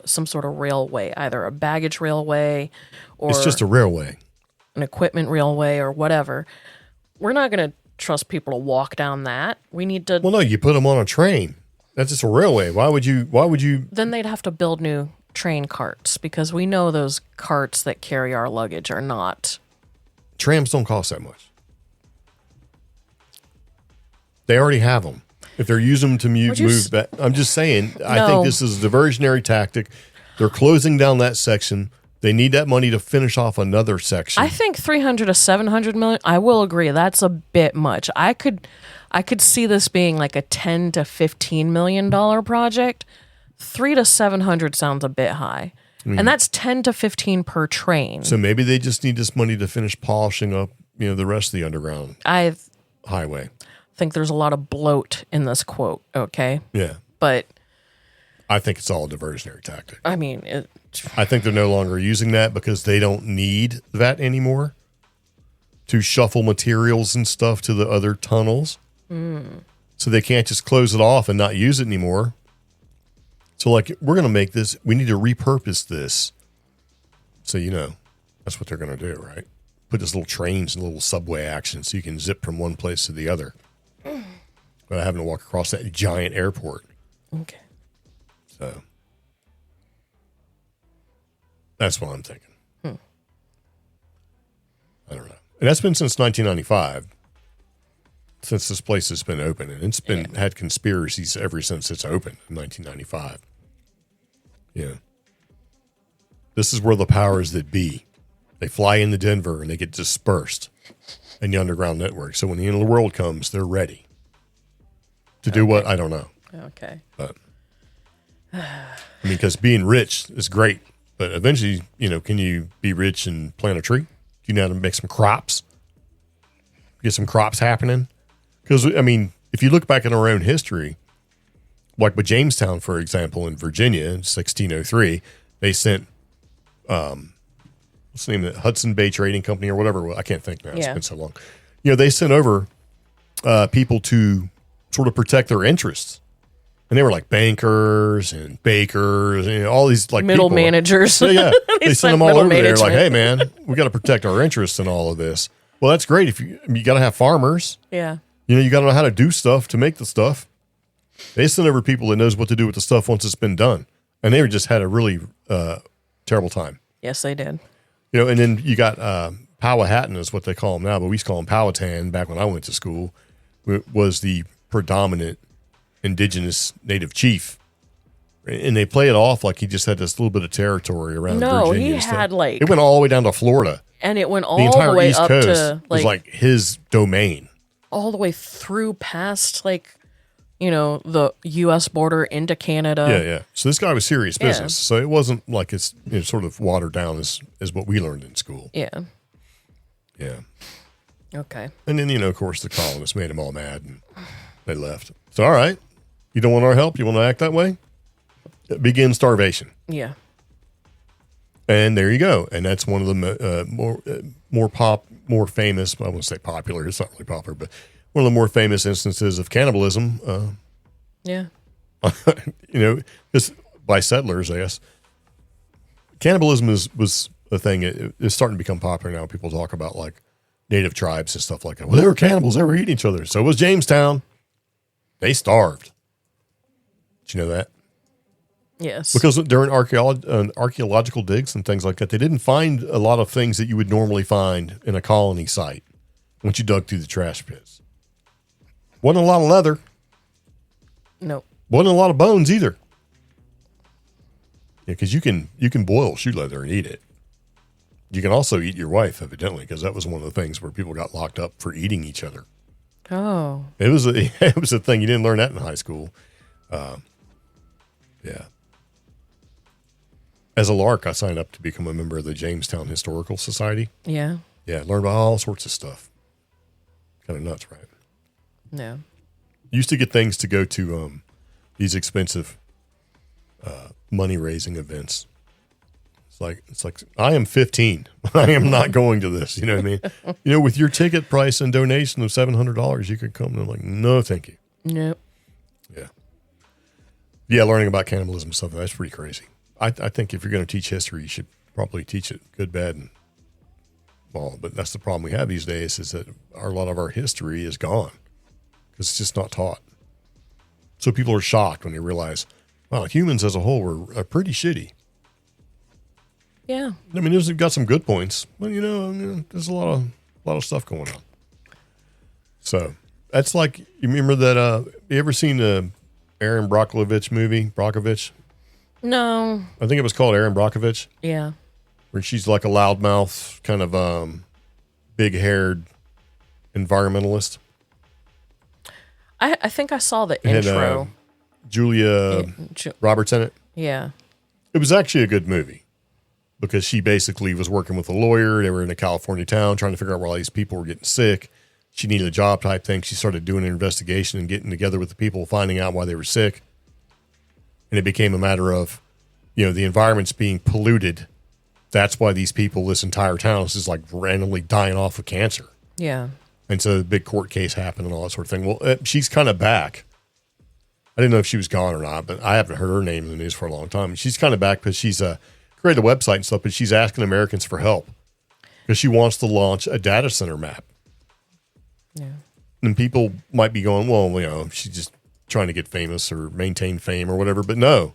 some sort of railway, either a baggage railway or... It's just a railway. An equipment railway or whatever. We're not going to trust people to walk down that. We need to... Well, no, you put them on a train. That's just a railway. Why would you? Then they'd have to build new train carts because we know those carts that carry our luggage are not. Trams don't cost that much. They already have them. If they're using them to move back, I'm just saying, no. I think this is a diversionary tactic. They're closing down that section. They need that money to finish off another section. I think 300 to 700 million. I will agree. That's a bit much. I could see this being like a 10 to 15 million dollar project. 300 to 700 sounds a bit high. And that's 10 to 15 per train. So maybe they just need this money to finish polishing up, the rest of the underground highway. I think there's a lot of bloat in this quote, okay? Yeah. But I think it's all a diversionary tactic. I mean, I think they're no longer using that because they don't need that anymore to shuffle materials and stuff to the other tunnels. So they can't just close it off and not use it anymore. So, like, we're going to make this, we need to repurpose this. So, that's what they're going to do, right? Put this little trains and little subway action so you can zip from one place to the other without having to walk across that giant airport. Okay. So, that's what I'm thinking. I don't know. And that's been since 1995. Since this place has been open, and it's been had conspiracies ever since it's opened in 1995. Yeah. This is where the powers that be, they fly into Denver and they get dispersed in the underground network. So when the end of the world comes, they're ready to do what? I don't know. Okay. But because being rich is great, but eventually, can you be rich and plant a tree? Do you know how to make some crops? Get some crops happening? Because, if you look back at our own history, like with Jamestown, for example, in Virginia in 1603, they sent, what's the name of it? Hudson Bay Trading Company or whatever. I can't think now. It's been so long. They sent over people to sort of protect their interests. And they were like bankers and bakers and all these like middle people. Managers. So, yeah, they sent them all over there like, hey, man, we got to protect our interests in all of this. Well, that's great. If you got to have farmers. Yeah. You got to know how to do stuff to make the stuff. They send over people that knows what to do with the stuff once it's been done. And they just had a really terrible time. Yes, they did. And then you got Powhatan is what they call them now, but we used to call him Powhatan back when I went to school, was the predominant indigenous native chief. And they play it off like he just had this little bit of territory around Virginia. No, he had like... It went all the way down to Florida. And it went all the way East up Coast to... was like his domain. All the way through past the U.S. border into Canada. Yeah. So this guy was serious business. So it wasn't like it's sort of watered down as what we learned in school. Yeah. Yeah. Okay. And then, of course, the colonists made them all mad and they left. So, all right. You don't want our help? You want to act that way? Begin starvation. Yeah. And there you go. And that's one of the more famous, I won't say popular, it's not really popular, but one of the more famous instances of cannibalism. Yeah. Just by settlers, I guess. Cannibalism was a thing. It's starting to become popular now. People talk about like native tribes and stuff like that. Well, they were cannibals. They were eating each other. So was Jamestown. They starved. Did you know that? Yes. Because during archaeological digs and things like that, they didn't find a lot of things that you would normally find in a colony site once you dug through the trash pits. Wasn't a lot of leather. Nope. Wasn't a lot of bones either. Yeah, because you can boil shoe leather and eat it. You can also eat your wife, evidently, because that was one of the things where people got locked up for eating each other. Oh. It was a thing. You didn't learn that in high school. Yeah. As a lark, I signed up to become a member of the Jamestown Historical Society. Yeah. Yeah, learned about all sorts of stuff. Kind of nuts, right? Yeah. Used to get things to go to these expensive money-raising events. It's like I am 15. I am not going to this. You know what I mean? With your ticket price and donation of $700, you could come. And I'm like, no, thank you. Nope. Yeah. Yeah, learning about cannibalism and stuff, that's pretty crazy. I think if you're going to teach history, you should probably teach it good, bad, and well. But that's the problem we have these days is that a lot of our history is gone because it's just not taught. So people are shocked when they realize, wow, humans as a whole are pretty shitty. Yeah. I mean, there's got some good points, but there's a lot of stuff going on. So that's like, you remember that? You ever seen the Erin Brockovich movie? Brockovich? No. I think it was called Erin Brockovich. Yeah. Where she's like a loudmouth, kind of big-haired environmentalist. I think I saw the It intro. had Julia Roberts in it. Yeah. It was actually a good movie because she basically was working with a lawyer. They were in a California town trying to figure out where all these people were getting sick. She needed a job type thing. She started doing an investigation and getting together with the people, finding out why they were sick. And it became a matter of, the environment's being polluted. That's why these people, this entire town is just like randomly dying off of cancer. Yeah. And so the big court case happened and all that sort of thing. Well, she's kind of back. I didn't know if she was gone or not, but I haven't heard her name in the news for a long time. She's kind of back because she's created a website and stuff, but she's asking Americans for help because she wants to launch a data center map. Yeah. And people might be going, well, she's just trying to get famous or maintain fame or whatever. But no,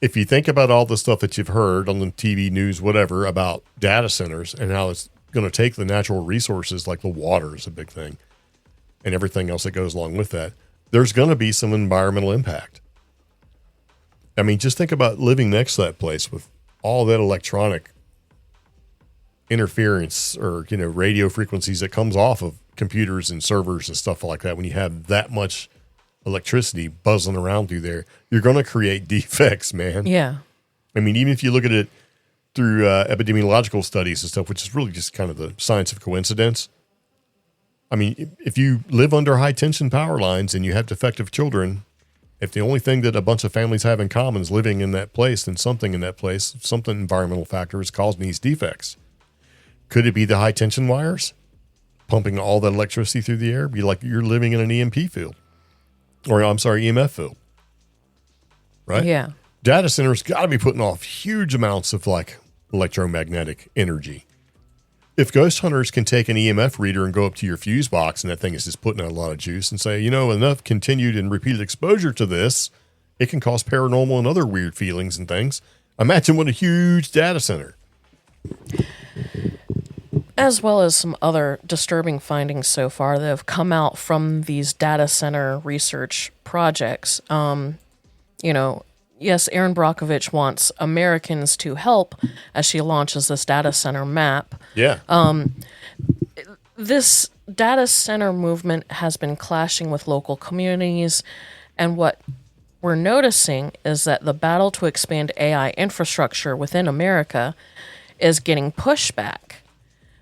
if you think about all the stuff that you've heard on the TV news, whatever, about data centers and how it's going to take the natural resources, like the water is a big thing, and everything else that goes along with that, there's going to be some environmental impact. I mean, just think about living next to that place with all that electronic interference or, radio frequencies that comes off of computers and servers and stuff like that. When you have that much electricity buzzing around through there, you're going to create defects, man. Yeah. I mean, even if you look at it through epidemiological studies and stuff, which is really just kind of the science of coincidence. I mean, if you live under high tension power lines and you have defective children, if the only thing that a bunch of families have in common is living in that place, then something in that place, something environmental factor is causing these defects. Could it be the high tension wires pumping all that electricity through the air? Be like you're living in an EMP field, or EMF field, right? Yeah. Data centers got to be putting off huge amounts of like electromagnetic energy. If ghost hunters can take an EMF reader and go up to your fuse box and that thing is just putting out a lot of juice and say, enough continued and repeated exposure to this, it can cause paranormal and other weird feelings and things. Imagine what a huge data center. As well as some other disturbing findings so far that have come out from these data center research projects. Yes, Erin Brockovich wants Americans to help as she launches this data center map. Yeah. This data center movement has been clashing with local communities, and what we're noticing is that the battle to expand AI infrastructure within America is getting pushback.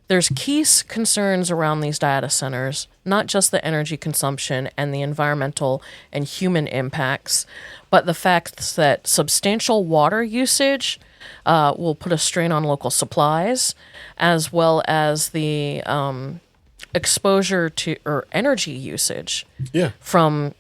There's key concerns around these data centers, not just the energy consumption and the environmental and human impacts, but the fact that substantial water usage will put a strain on local supplies, as well as the exposure to or energy usage. Yeah. From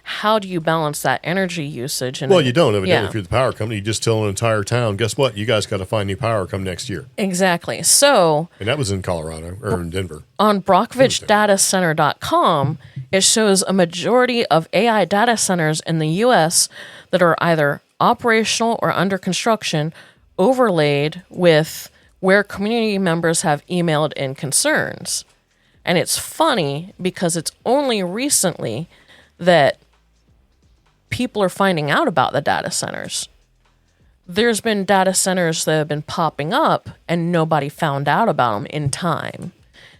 how do you balance that energy usage? Well, you don't. Evidently, Yeah. if you're the power company, you just tell an entire town, guess what? You guys got to find new power come next year. Exactly. So And that was in Colorado or in Denver. on BrockovichDataCenter.com, it shows a majority of AI data centers in the U.S. that are either operational or under construction, overlaid with where community members have emailed in concerns. And it's funny because it's only recently that people are finding out about the data centers. there's been data centers that have been popping up and nobody found out about them in time.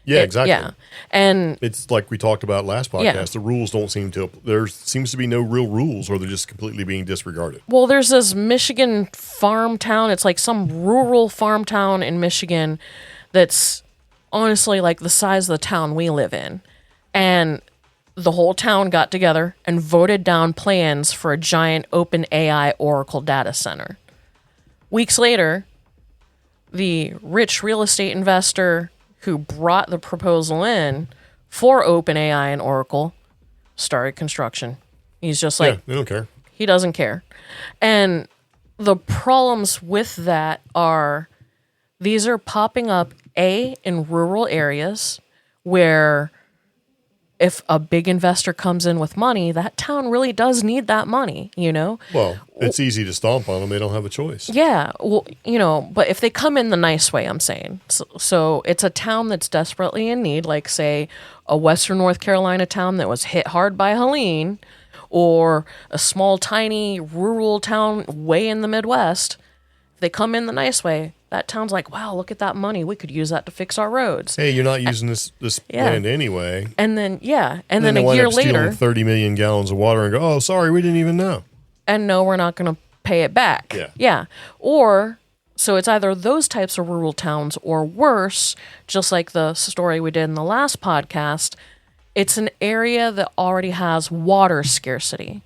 Yeah, exactly. Yeah. And it's like we talked about last podcast. Yeah. The rules don't seem to, there seems to be no real rules, or they're just completely being disregarded. well, there's this Michigan farm town. It's like some rural farm town in Michigan that's honestly like the size of the town we live in. And the whole town got together and voted down plans for a giant open AI Oracle data center. Weeks later, the rich real estate investor who brought the proposal in for OpenAI and Oracle started construction. He's just like, They don't care. he doesn't care. And the problems with that are these are popping up, in rural areas where if a big investor comes in with money, that town really does need that money, you know? Well, it's easy to stomp on them. They don't have a choice. Yeah, well, you know, but if they come in the nice way, I'm saying. So it's a town that's desperately in need, like, say, a Western North Carolina town that was hit hard by Helene, or a small, tiny, rural town way in the Midwest. If they come in the nice way, that town's like, wow, look at that money. We could use that to fix our roads. Hey, you're not using this land anyway. And then, and then they a wind year up stealing later, 30 million gallons of water and go, oh, sorry, we didn't even know. and no, we're not going to pay it back. Yeah. Or, so it's either those types of rural towns or worse, just like the story we did in the last podcast, it's an area that already has water scarcity.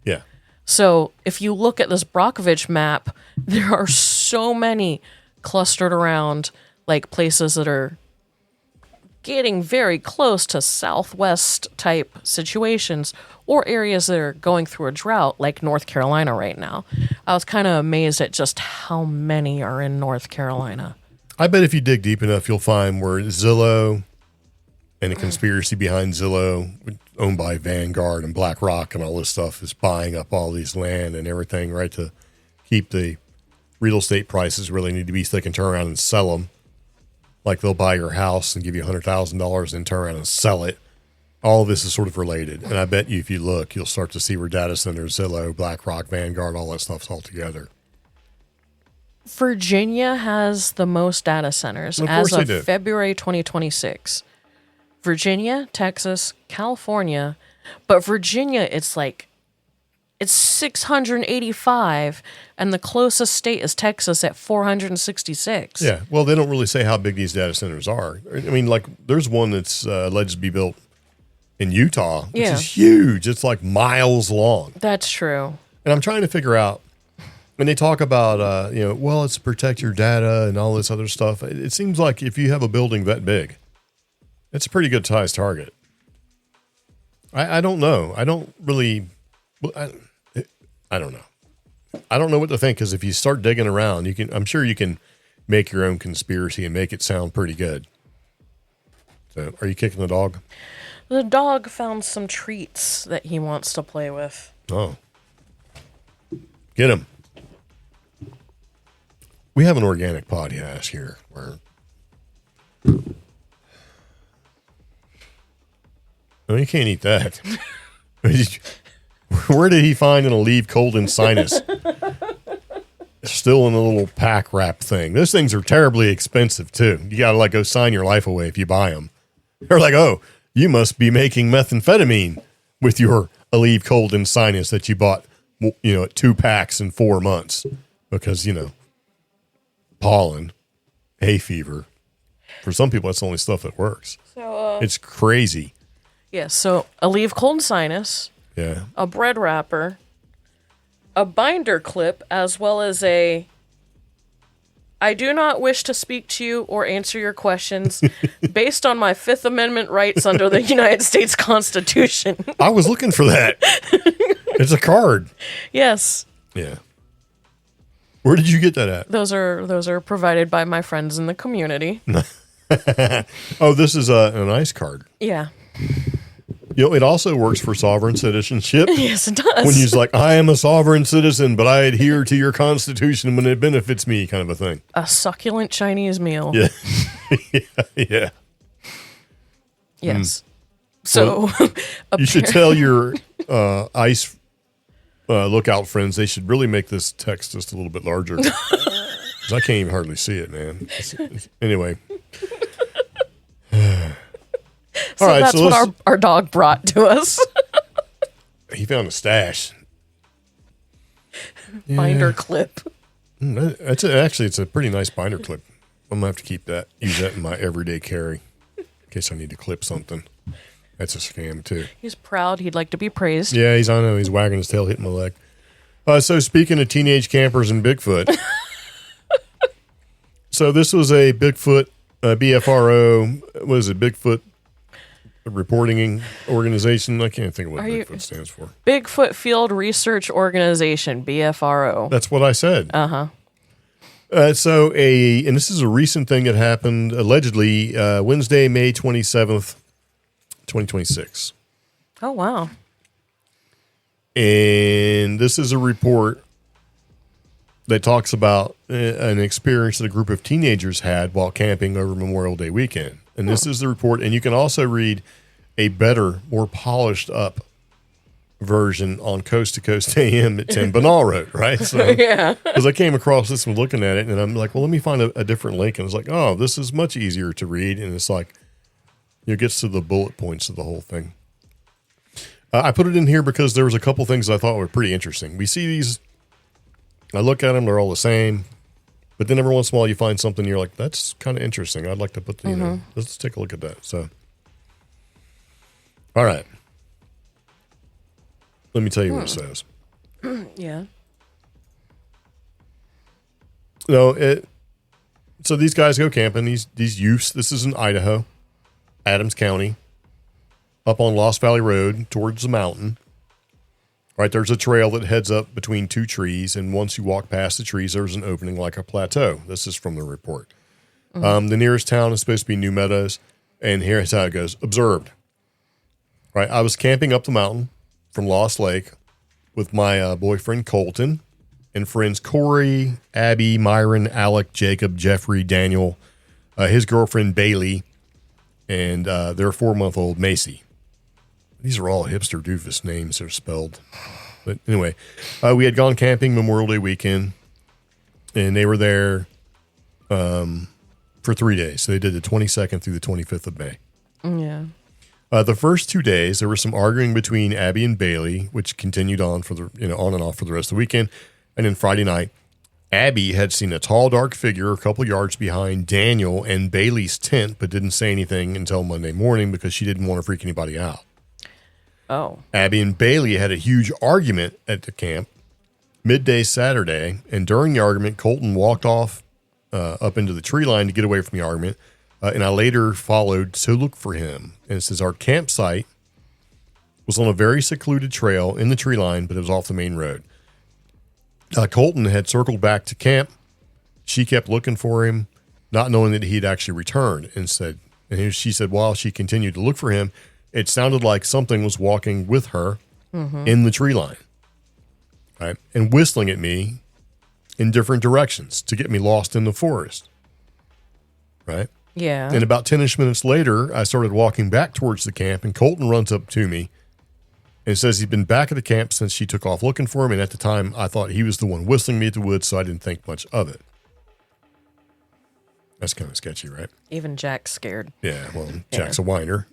Yeah. So if you look at this Brockovich map, there are so many clustered around like places that are getting very close to Southwest type situations, or areas that are going through a drought like North Carolina right now. I was kind of amazed at just how many are in North Carolina. I bet if you dig deep enough, you'll find where Zillow and the conspiracy behind Zillow, owned by Vanguard and BlackRock and all this stuff, is buying up all these land and everything, right, to keep the real estate prices where they need to be so they can turn around and sell them. Like they'll buy your house and give you $100,000 and turn around and sell it. All of this is sort of related. And I bet you if you look, you'll start to see where data centers, Zillow, BlackRock, Vanguard, all that stuff's all together. Virginia has the most data centers as of February 2026. Virginia, Texas, California. But Virginia, it's 685, and the closest state is Texas at 466. Yeah, well, they don't really say how big these data centers are. I mean, like, there's one that's alleged to be built in Utah, which is huge. It's like miles long. That's true. And I'm trying to figure out, when they talk about, well, it's to protect your data and all this other stuff. It seems like if you have a building that big, it's a pretty good size target. I don't know. I don't really... I don't know. I don't know what to think, because if you start digging around, I'm sure you can make your own conspiracy and make it sound pretty good. So, are you kicking the dog? The dog found some treats that he wants to play with. Oh. Get him. We have an organic podcast here where... No, you can't eat that. Where did he find an Aleve Cold and Sinus? Still in a little pack wrap thing. Those things are terribly expensive, too. You got to go sign your life away if you buy them. They're like, oh, you must be making methamphetamine with your Aleve Cold and Sinus that you bought, at 2 packs in 4 months. Because, pollen, hay fever. For some people, that's the only stuff that works. So it's crazy. Yeah, so Aleve Cold Sinus... Yeah. A bread wrapper, a binder clip, as well as I do not wish to speak to you or answer your questions based on my Fifth Amendment rights under the United States Constitution. I was looking for that. It's a card. Yes. Yeah. Where did you get that at? Those are provided by my friends in the community. Oh, this is a nice card. Yeah. It also works for sovereign citizenship. Yes, it does. When he's like, I am a sovereign citizen, but I adhere to your constitution when it benefits me, kind of a thing. A succulent Chinese meal. Yeah. Yeah. Yes. So you should tell your ICE lookout friends, they should really make this text just a little bit larger. 'Cause I can't even hardly see it, man. Anyway. So that's what our dog brought to us. He found a stash. Binder clip. Actually, it's a pretty nice binder clip. I'm going to have to keep that. Use that in my everyday carry. In case I need to clip something. That's a scam, too. He's proud. He'd like to be praised. Yeah, I know. He's wagging his tail, hitting my leg. So speaking of teenage campers and Bigfoot. So this was a Bigfoot, BFRO. What is it? Bigfoot reporting organization. I can't think of what Bigfoot stands for. Bigfoot Field Research Organization, BFRO. That's what I said. Uh-huh. And this is a recent thing that happened, allegedly, Wednesday, May 27th, 2026. Oh, wow. And this is a report that talks about an experience that a group of teenagers had while camping over Memorial Day weekend. And this is the report. And you can also read a better, more polished up version on Coast to Coast AM at 10 Banal Road, right? So, yeah. Because I came across this one looking at it, and I'm like, well, let me find a different link. And it's like, oh, this is much easier to read. And it's like, it gets to the bullet points of the whole thing. I put it in here because there was a couple things I thought were pretty interesting. We see these, I look at them, they're all the same. But then every once in a while you find something you're like, that's kind of interesting. I'd like to put, let's take a look at that. So, all right. Let me tell you what it says. Yeah. So these guys go camping, these youths, this is in Idaho, Adams County, up on Lost Valley Road towards the mountain. Right, there's a trail that heads up between two trees, and once you walk past the trees, there's an opening like a plateau. This is from the report. The nearest town is supposed to be New Meadows, and here's how it goes. Observed. Right, I was camping up the mountain from Lost Lake with my boyfriend Colton and friends Corey, Abby, Myron, Alec, Jacob, Jeffrey, Daniel, his girlfriend Bailey, and their 4-month-old Macy. These are all hipster doofus names that are spelled. But anyway, we had gone camping Memorial Day weekend, and they were there for 3 days. So they did the 22nd through the 25th of May. Yeah. The first 2 days, there was some arguing between Abby and Bailey, which continued on for on and off for the rest of the weekend. And then Friday night, Abby had seen a tall, dark figure a couple yards behind Daniel and Bailey's tent, but didn't say anything until Monday morning because she didn't want to freak anybody out. Oh. Abby and Bailey had a huge argument at the camp midday Saturday, and during the argument, Colton walked off up into the tree line to get away from the argument, and I later followed to look for him. And it says our campsite was on a very secluded trail in the tree line, but it was off the main road. Colton had circled back to camp. She kept looking for him, not knowing that he'd actually returned, and she said while she continued to look for him, it sounded like something was walking with her in the tree line, right, and whistling at me in different directions to get me lost in the forest, right? Yeah. And about 10-ish minutes later, I started walking back towards the camp, and Colton runs up to me and says he'd been back at the camp since she took off looking for him, and at the time, I thought he was the one whistling me at the woods, so I didn't think much of it. That's kind of sketchy, right? Even Jack's scared. Yeah, well, Jack's a whiner.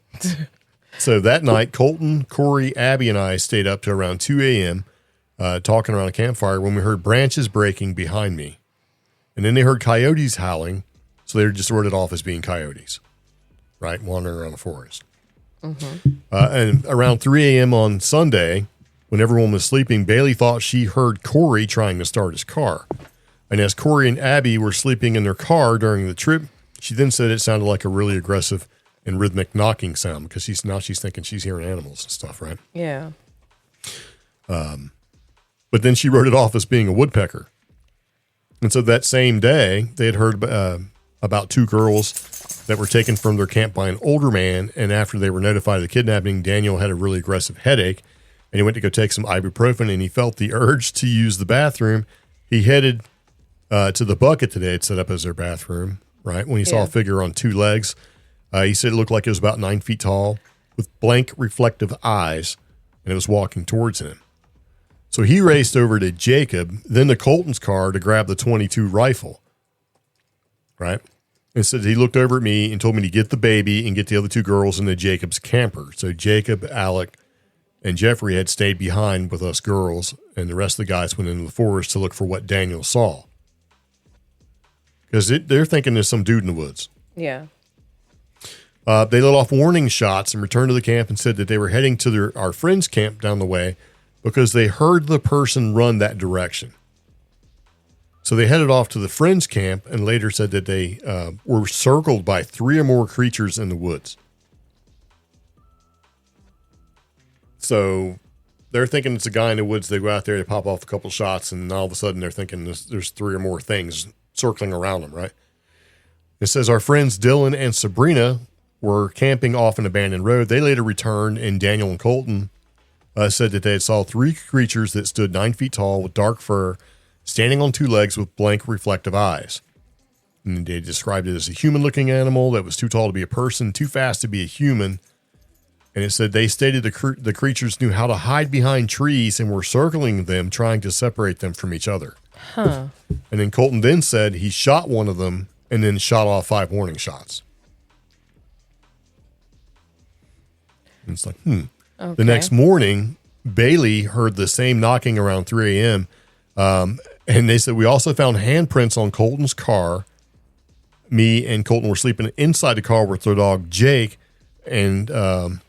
So that night, Colton, Corey, Abby, and I stayed up to around 2 a.m. Talking around a campfire when we heard branches breaking behind me. And then they heard coyotes howling, so they just wrote it off as being coyotes, right, wandering around the forest. And around 3 a.m. on Sunday, when everyone was sleeping, Bailey thought she heard Corey trying to start his car. And as Corey and Abby were sleeping in their car during the trip, she then said it sounded like a really aggressive and rhythmic knocking sound because she's thinking she's hearing animals and stuff, right? Yeah. But then she wrote it off as being a woodpecker. And so that same day, they had heard about 2 girls that were taken from their camp by an older man. And after they were notified of the kidnapping, Daniel had a really aggressive headache, and he went to go take some ibuprofen, and he felt the urge to use the bathroom. He headed to the bucket that they had set up as their bathroom, right? When he saw a figure on 2 legs. He said it looked like it was about 9 feet tall with blank reflective eyes, and it was walking towards him. So he raced over to Jacob, then to Colton's car to grab the .22 rifle, right? And said he looked over at me and told me to get the baby and get the other two girls into Jacob's camper. So Jacob, Alec, and Jeffrey had stayed behind with us girls, and the rest of the guys went into the forest to look for what Daniel saw. Because they're thinking there's some dude in the woods. Yeah. They let off warning shots and returned to the camp and said that they were heading to our friend's camp down the way because they heard the person run that direction. So they headed off to the friend's camp and later said that they were circled by 3 or more creatures in the woods. So they're thinking it's a guy in the woods. They go out there, they pop off a couple shots, and all of a sudden they're thinking there's 3 or more things circling around them, right? It says our friends Dylan and Sabrina were camping off an abandoned road. They later returned, and Daniel and Colton said that they had saw 3 creatures that stood 9 feet tall with dark fur, standing on 2 legs with blank reflective eyes. And they described it as a human-looking animal that was too tall to be a person, too fast to be a human. And it said they stated the creatures knew how to hide behind trees and were circling them, trying to separate them from each other. Huh. And then Colton then said he shot one of them and then shot off 5 warning shots. And it's like, Okay. The next morning, Bailey heard the same knocking around 3 a.m. And they said, we also found handprints on Colton's car. Me and Colton were sleeping inside the car with their dog, Jake, and on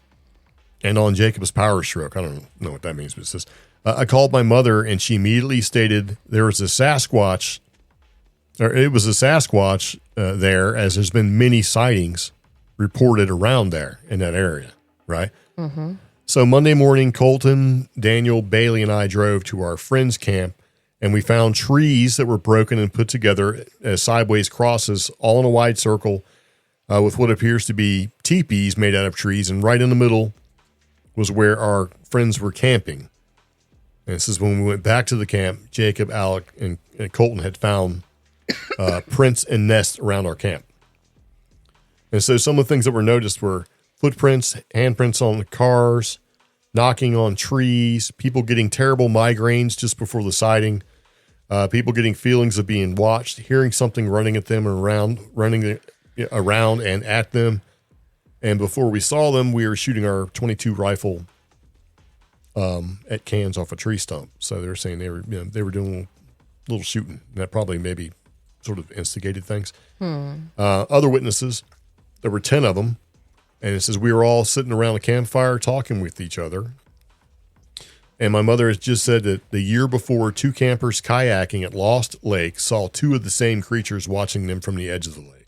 Jacob's power stroke. I don't know what that means, but it says, I called my mother and she immediately stated there was a Sasquatch, or it was a Sasquatch there, as there's been many sightings reported around there in that area, right? Mm-hmm. So Monday morning, Colton, Daniel, Bailey, and I drove to our friend's camp, and we found trees that were broken and put together as sideways crosses, all in a wide circle, with what appears to be teepees made out of trees, and right in the middle was where our friends were camping. And this is when we went back to the camp, Jacob, Alec, and Colton had found prints and nests around our camp. And so some of the things that were noticed were footprints, handprints on the cars, knocking on trees, people getting terrible migraines just before the sighting, people getting feelings of being watched, hearing something running at them and running around and at them. And before we saw them, we were shooting our .22 rifle at cans off a tree stump. So they were saying they were doing a little shooting. That probably maybe sort of instigated things. Other witnesses, there were 10 of them. And it says we were all sitting around a campfire talking with each other. And my mother has just said that the year before, 2 campers kayaking at Lost Lake saw 2 of the same creatures watching them from the edge of the lake.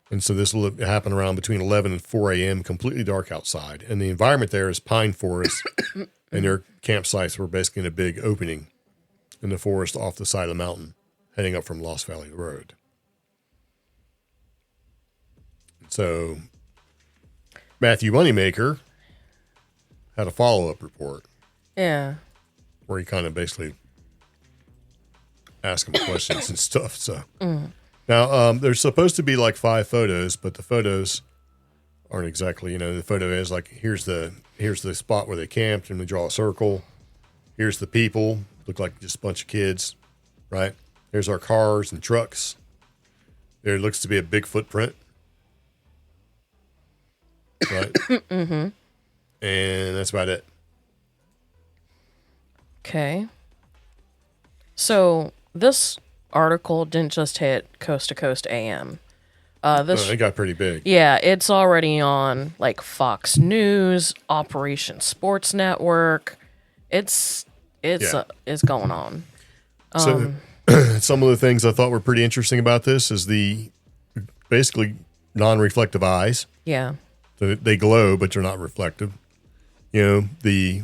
And so this will happen around between 11 and 4 a.m., completely dark outside. And the environment there is pine forest, and their campsites were basically in a big opening in the forest off the side of the mountain, heading up from Lost Valley Road. So Matthew Moneymaker had a follow-up report. Yeah. Where he kind of basically asked him questions and stuff. So now there's supposed to be like 5 photos, but the photos aren't exactly, the photo is like, here's the spot where they camped and they draw a circle. Here's the people, look like just a bunch of kids, right? Here's our cars and trucks. There looks to be a big footprint. Right. Mm-hmm. And that's about it. Okay. So this article didn't just hit Coast to Coast AM. It got pretty big. Yeah, it's already on like Fox News, Operation Sports Network. It's going on. So some of the things I thought were pretty interesting about this is the basically non-reflective eyes. Yeah. They glow, but they're not reflective. The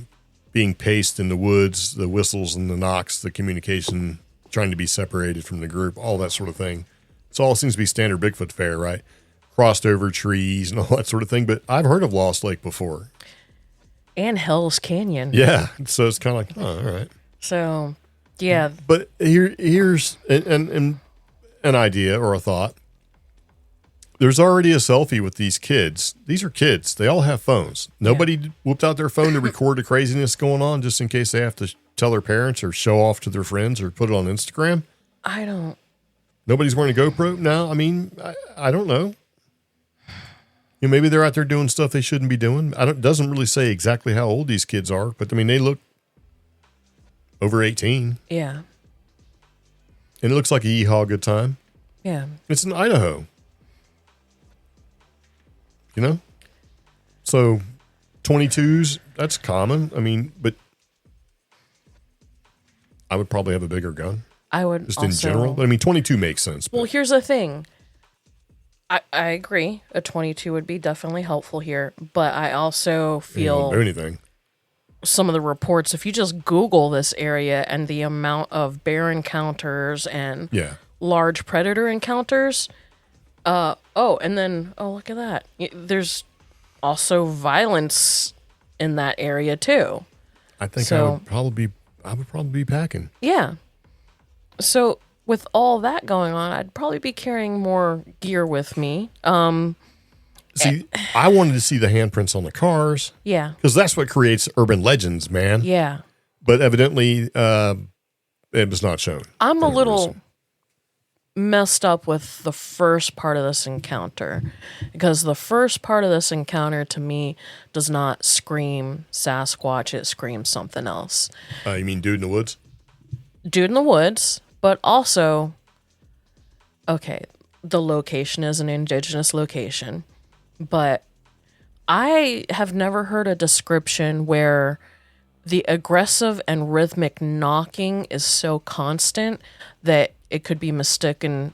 being paced in the woods, the whistles and the knocks, the communication, trying to be separated from the group, all that sort of thing. It all seems to be standard Bigfoot fare, right? Crossed over trees and all that sort of thing. But I've heard of Lost Lake before. And Hell's Canyon. Yeah. So it's kind of like, all right. So, yeah. But here's an idea or a thought. there's already a selfie with these kids. These are kids. They all have phones. Nobody whipped out their phone to record the craziness going on just in case they have to tell their parents or show off to their friends or put it on Instagram. I don't. Nobody's wearing a GoPro? No, I mean, I don't know. You know, maybe they're out there doing stuff they shouldn't be doing. It doesn't really say exactly how old these kids are, but I mean, they look over 18. Yeah. And it looks like a yeehaw good time. Yeah. It's in Idaho. You know? So 22s, that's common. I mean, but I would probably have a bigger gun. I would just also, in general. But I mean, 22 makes sense. Well, here's the thing. I agree. A 22 would be definitely helpful here, but I also feel anything. Some of the reports, if you just Google this area and the amount of bear encounters and large predator encounters, and then look at that. There's also violence in that area too. I think I would probably be packing. Yeah. So with all that going on, I'd probably be carrying more gear with me. See, I wanted to see the handprints on the cars. Yeah. Because that's what creates urban legends, man. Yeah. But evidently, it was not shown. I'm a little messed up with the first part of this encounter. Because the first part of this encounter, to me, does not scream Sasquatch. It screams something else. You mean dude in the woods? Dude in the woods. But also, okay, the location is an indigenous location. But I have never heard a description where the aggressive and rhythmic knocking is so constant that it could be mistaken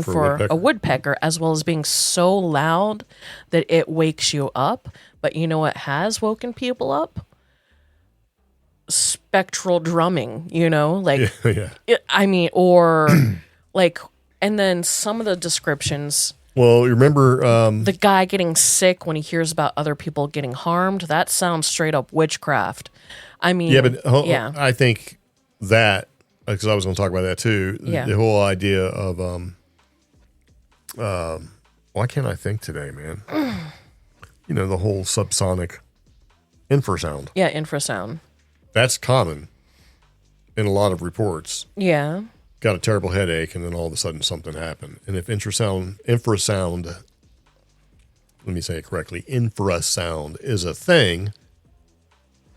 for a woodpecker, as well as being so loud that it wakes you up. But you know what has woken people up? Spectral drumming, like, or like, and then some of the descriptions. Well, you remember the guy getting sick when he hears about other people getting harmed. That sounds straight up witchcraft. I mean, I think that, because I was going to talk about that too. Yeah. The whole idea of why can't I think today, man? The whole subsonic infrasound. Yeah, infrasound. That's common in a lot of reports. Yeah. Got a terrible headache, and then all of a sudden something happened. And if infrasound, let me say it correctly, infrasound is a thing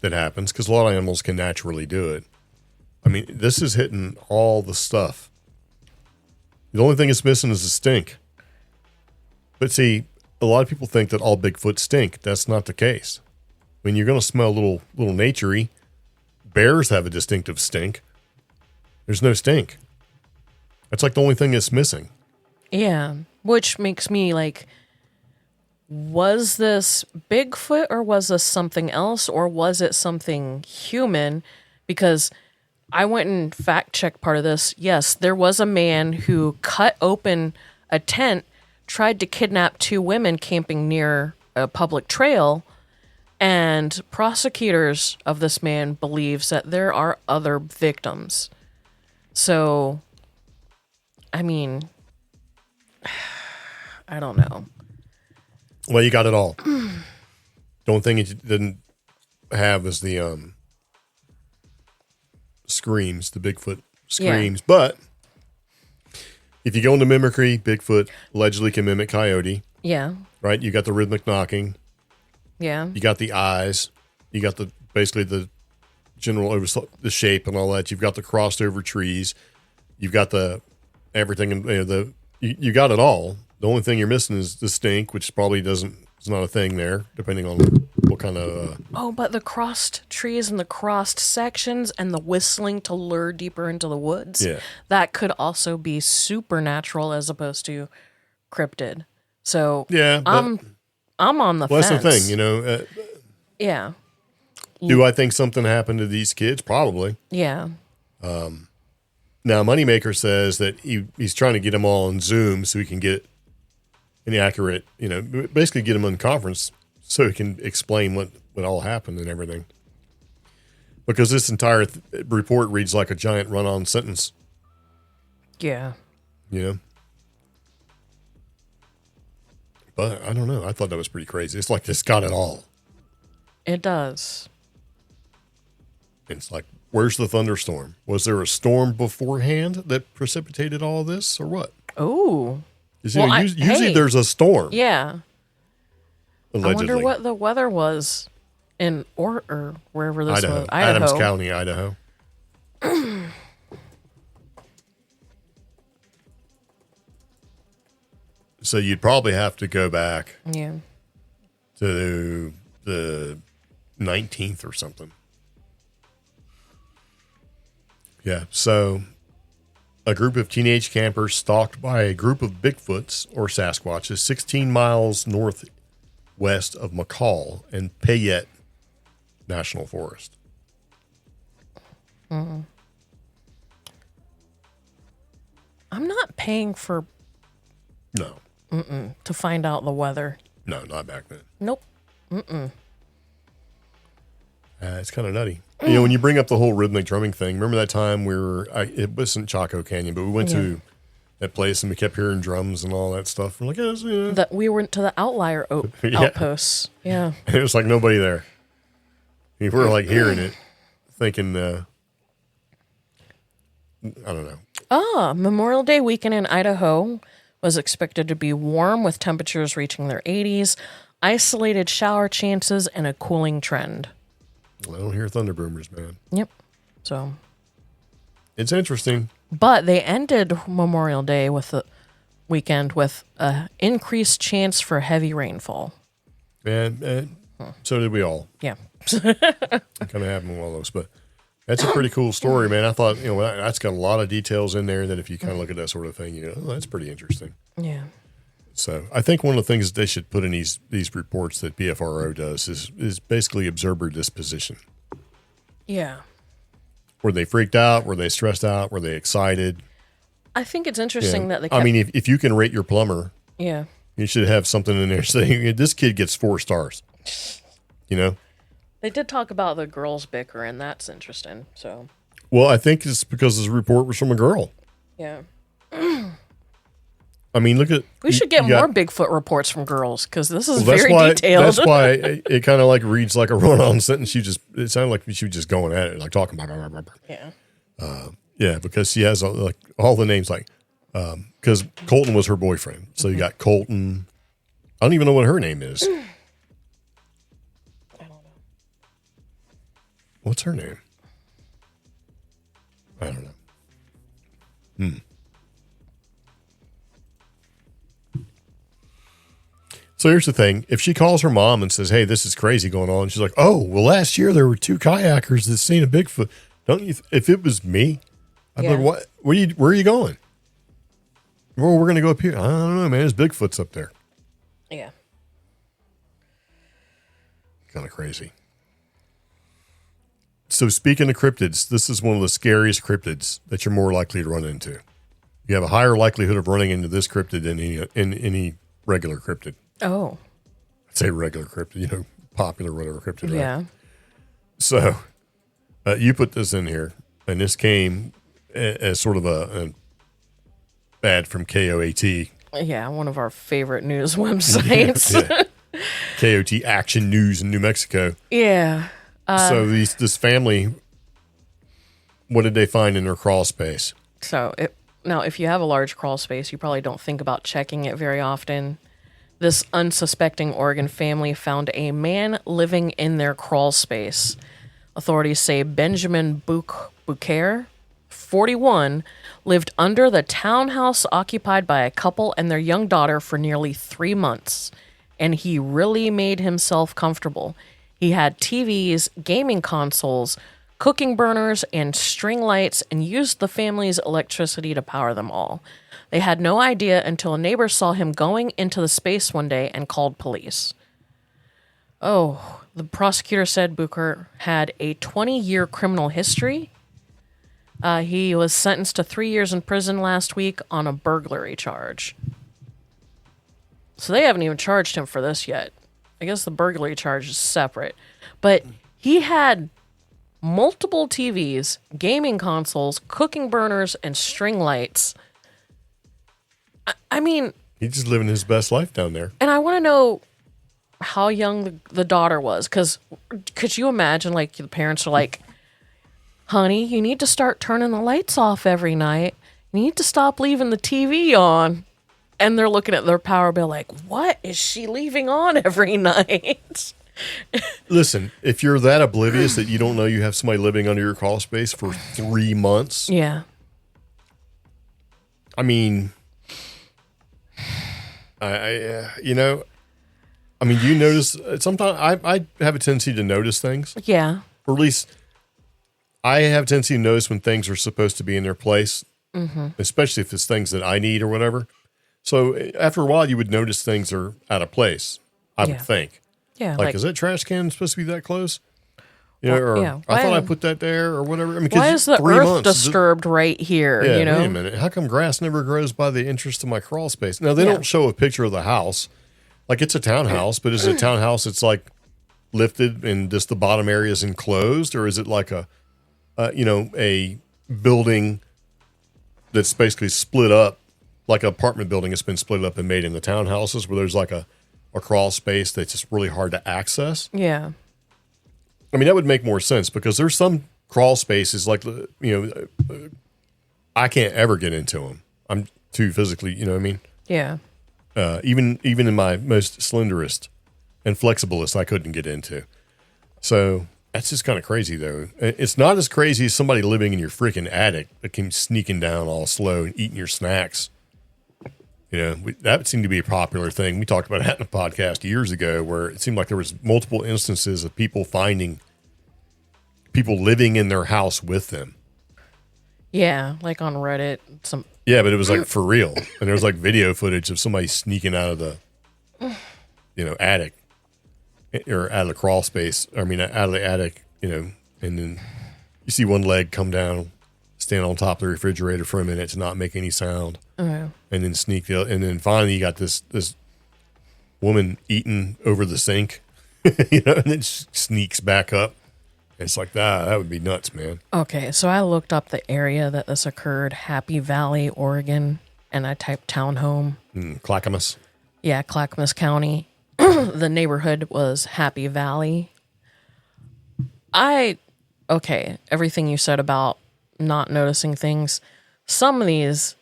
that happens, because a lot of animals can naturally do it. I mean, this is hitting all the stuff. The only thing it's missing is the stink. But see, a lot of people think that all Bigfoot stink. That's not the case. I mean, you're going to smell a little naturey. Bears have a distinctive stink. There's no stink. That's like the only thing that's missing. Yeah, which makes me like, was this Bigfoot or was this something else, or was it something human? Because I went and fact-checked part of this. Yes, there was a man who cut open a tent, tried to kidnap 2 women camping near a public trail, and prosecutors of this man believes that there are other victims. So, I mean, I don't know. Well, you got it all. The only thing it didn't have is the screams, the Bigfoot screams. Yeah. But if you go into mimicry, Bigfoot allegedly can mimic coyote. Yeah. Right? You got the rhythmic knocking. Yeah. You got the eyes. You got basically the general the shape and all that. You've got the crossed over trees. You've got the everything, and you got it all. The only thing you're missing is the stink, which probably is not a thing there, depending on what kind of. But the crossed trees and the crossed sections and the whistling to lure deeper into the woods. Yeah. That could also be supernatural as opposed to cryptid. So yeah, I'm on the fence. That's the thing, yeah. Do I think something happened to these kids? Probably. Yeah. Now, Moneymaker says that he's trying to get them all on Zoom so he can get an accurate, basically get them on conference so he can explain what all happened and everything. Because this entire report reads like a giant run-on sentence. Yeah. But I don't know. I thought that was pretty crazy. It's like it's got it all. It does. It's like, where's the thunderstorm? Was there a storm beforehand that precipitated all this, or what? Oh. Usually there's a storm. Yeah. Allegedly. I wonder what the weather was in or wherever this was. Idaho. Adams County, Idaho. So you'd probably have to go back to the 19th or something. Yeah. So a group of teenage campers stalked by a group of Bigfoots or Sasquatches 16 miles northwest of McCall and Payette National Forest. I'm not paying for to find out the weather. No, not back then. Nope. It's kind of nutty. You know, when you bring up the whole rhythmic drumming thing, remember that time it wasn't Chaco Canyon, but we went to that place and we kept hearing drums and all that stuff. We're like, we went to the outlier outposts. Yeah. And it was like nobody there. We were like hearing it, thinking, I don't know. Memorial Day weekend in Idaho was expected to be warm with temperatures reaching their 80s, isolated shower chances, and a cooling trend. I don't hear thunder boomers, man. Yep. So it's interesting. But they ended Memorial Day with the weekend with an increased chance for heavy rainfall. And so did we all. Yeah. Kind of happened with all those, but that's a pretty cool story, man. I thought, that's got a lot of details in there that if you kind of look at that sort of thing, that's pretty interesting. Yeah. So I think one of the things that they should put in these reports that BFRO does is basically observer disposition. Yeah. Were they freaked out? Were they stressed out? Were they excited? I think it's interesting that they I mean, if you can rate your plumber, you should have something in there saying, this kid gets 4 stars. They did talk about the girls bickering. That's interesting. So. Well, I think it's because this report was from a girl. Yeah. I mean, look at... We should get more Bigfoot reports from girls because this is very detailed. That's why it kind of like reads like a run-on sentence. It sounded like she was just going at it, like talking about... Yeah. Yeah, because she has like all the names because Colton was her boyfriend. So you got Colton. I don't even know what her name is. I don't know. What's her name? I don't know. So here's the thing. If she calls her mom and says, hey, this is crazy going on, she's like, oh, well, last year there were 2 kayakers that seen a Bigfoot. Don't you? If it was me, I'd be like, what? Where are you going? Well, we're going to go up here. I don't know, man. There's Bigfoots up there. Yeah. Kind of crazy. So speaking of cryptids, this is one of the scariest cryptids that you're more likely to run into. You have a higher likelihood of running into this cryptid than any regular cryptid. Oh. I'd say regular cryptid, popular whatever cryptid, right? Yeah. So you put this in here, and this came as sort of an ad from KOAT. Yeah, one of our favorite news websites. Yeah. KOT Action News in New Mexico. Yeah. So this family, what did they find in their crawl space? So now, if you have a large crawl space, you probably don't think about checking it very often. This unsuspecting Oregon family found a man living in their crawl space. Authorities say Benjamin Bouquet, 41, lived under the townhouse occupied by a couple and their young daughter for nearly 3 months, and he really made himself comfortable. He had TVs, gaming consoles, cooking burners, and string lights, and used the family's electricity to power them all. They had no idea until a neighbor saw him going into the space one day and called police. Oh, the prosecutor said Booker had a 20-year criminal history. He was sentenced to 3 years in prison last week on a burglary charge. So they haven't even charged him for this yet. I guess the burglary charge is separate. But he had multiple TVs, gaming consoles, cooking burners, and string lights. I mean... He's just living his best life down there. And I want to know how young the daughter was. Because could you imagine, like, the parents are like, honey, you need to start turning the lights off every night. You need to stop leaving the TV on. And they're looking at their power bill like, what is she leaving on every night? Listen, if you're that oblivious that you don't know you have somebody living under your crawl space for 3 months. Yeah. I mean, you notice sometimes I have a tendency to notice things. Yeah. Or at least I have a tendency to notice when things are supposed to be in their place, especially if it's things that I need or whatever. So after a while, you would notice things are out of place, I would think. Yeah. Like, is that trash can supposed to be that close? You know, or I thought I put that there or whatever. I mean, why is the earth disturbed right here? Yeah, you know? Wait a minute. How come grass never grows by the entrance to my crawl space? Now, they don't show a picture of the house. Like, it's a townhouse, but is it a townhouse that's like lifted and just the bottom area is enclosed? Or is it like a building that's basically split up, like an apartment building that's been split up and made into townhouses where there's like a crawl space that's just really hard to access? Yeah. I mean, that would make more sense because there's some crawl spaces like, I can't ever get into them. I'm too physically, you know what I mean? Yeah. Even in my most slenderest and flexiblest, I couldn't get into. So that's just kind of crazy, though. It's not as crazy as somebody living in your freaking attic that came sneaking down all slow and eating your snacks. You know, that seemed to be a popular thing. We talked about that in a podcast years ago where it seemed like there was multiple instances of people finding people living in their house with them. Yeah, like on Reddit. Yeah, but it was like for real. And there was like video footage of somebody sneaking out of the, attic or out of the crawl space. I mean, out of the attic, and then you see one leg come down, stand on top of the refrigerator for a minute to not make any sound. And then sneak out. And then finally you got this woman eating over the sink, and then sneaks back up. It's like that would be nuts, man. Okay, so I looked up the area that this occurred, Happy Valley, Oregon, and I typed townhome. Clackamas. Yeah, Clackamas County. The neighborhood was Happy Valley. Everything you said about not noticing things, some of these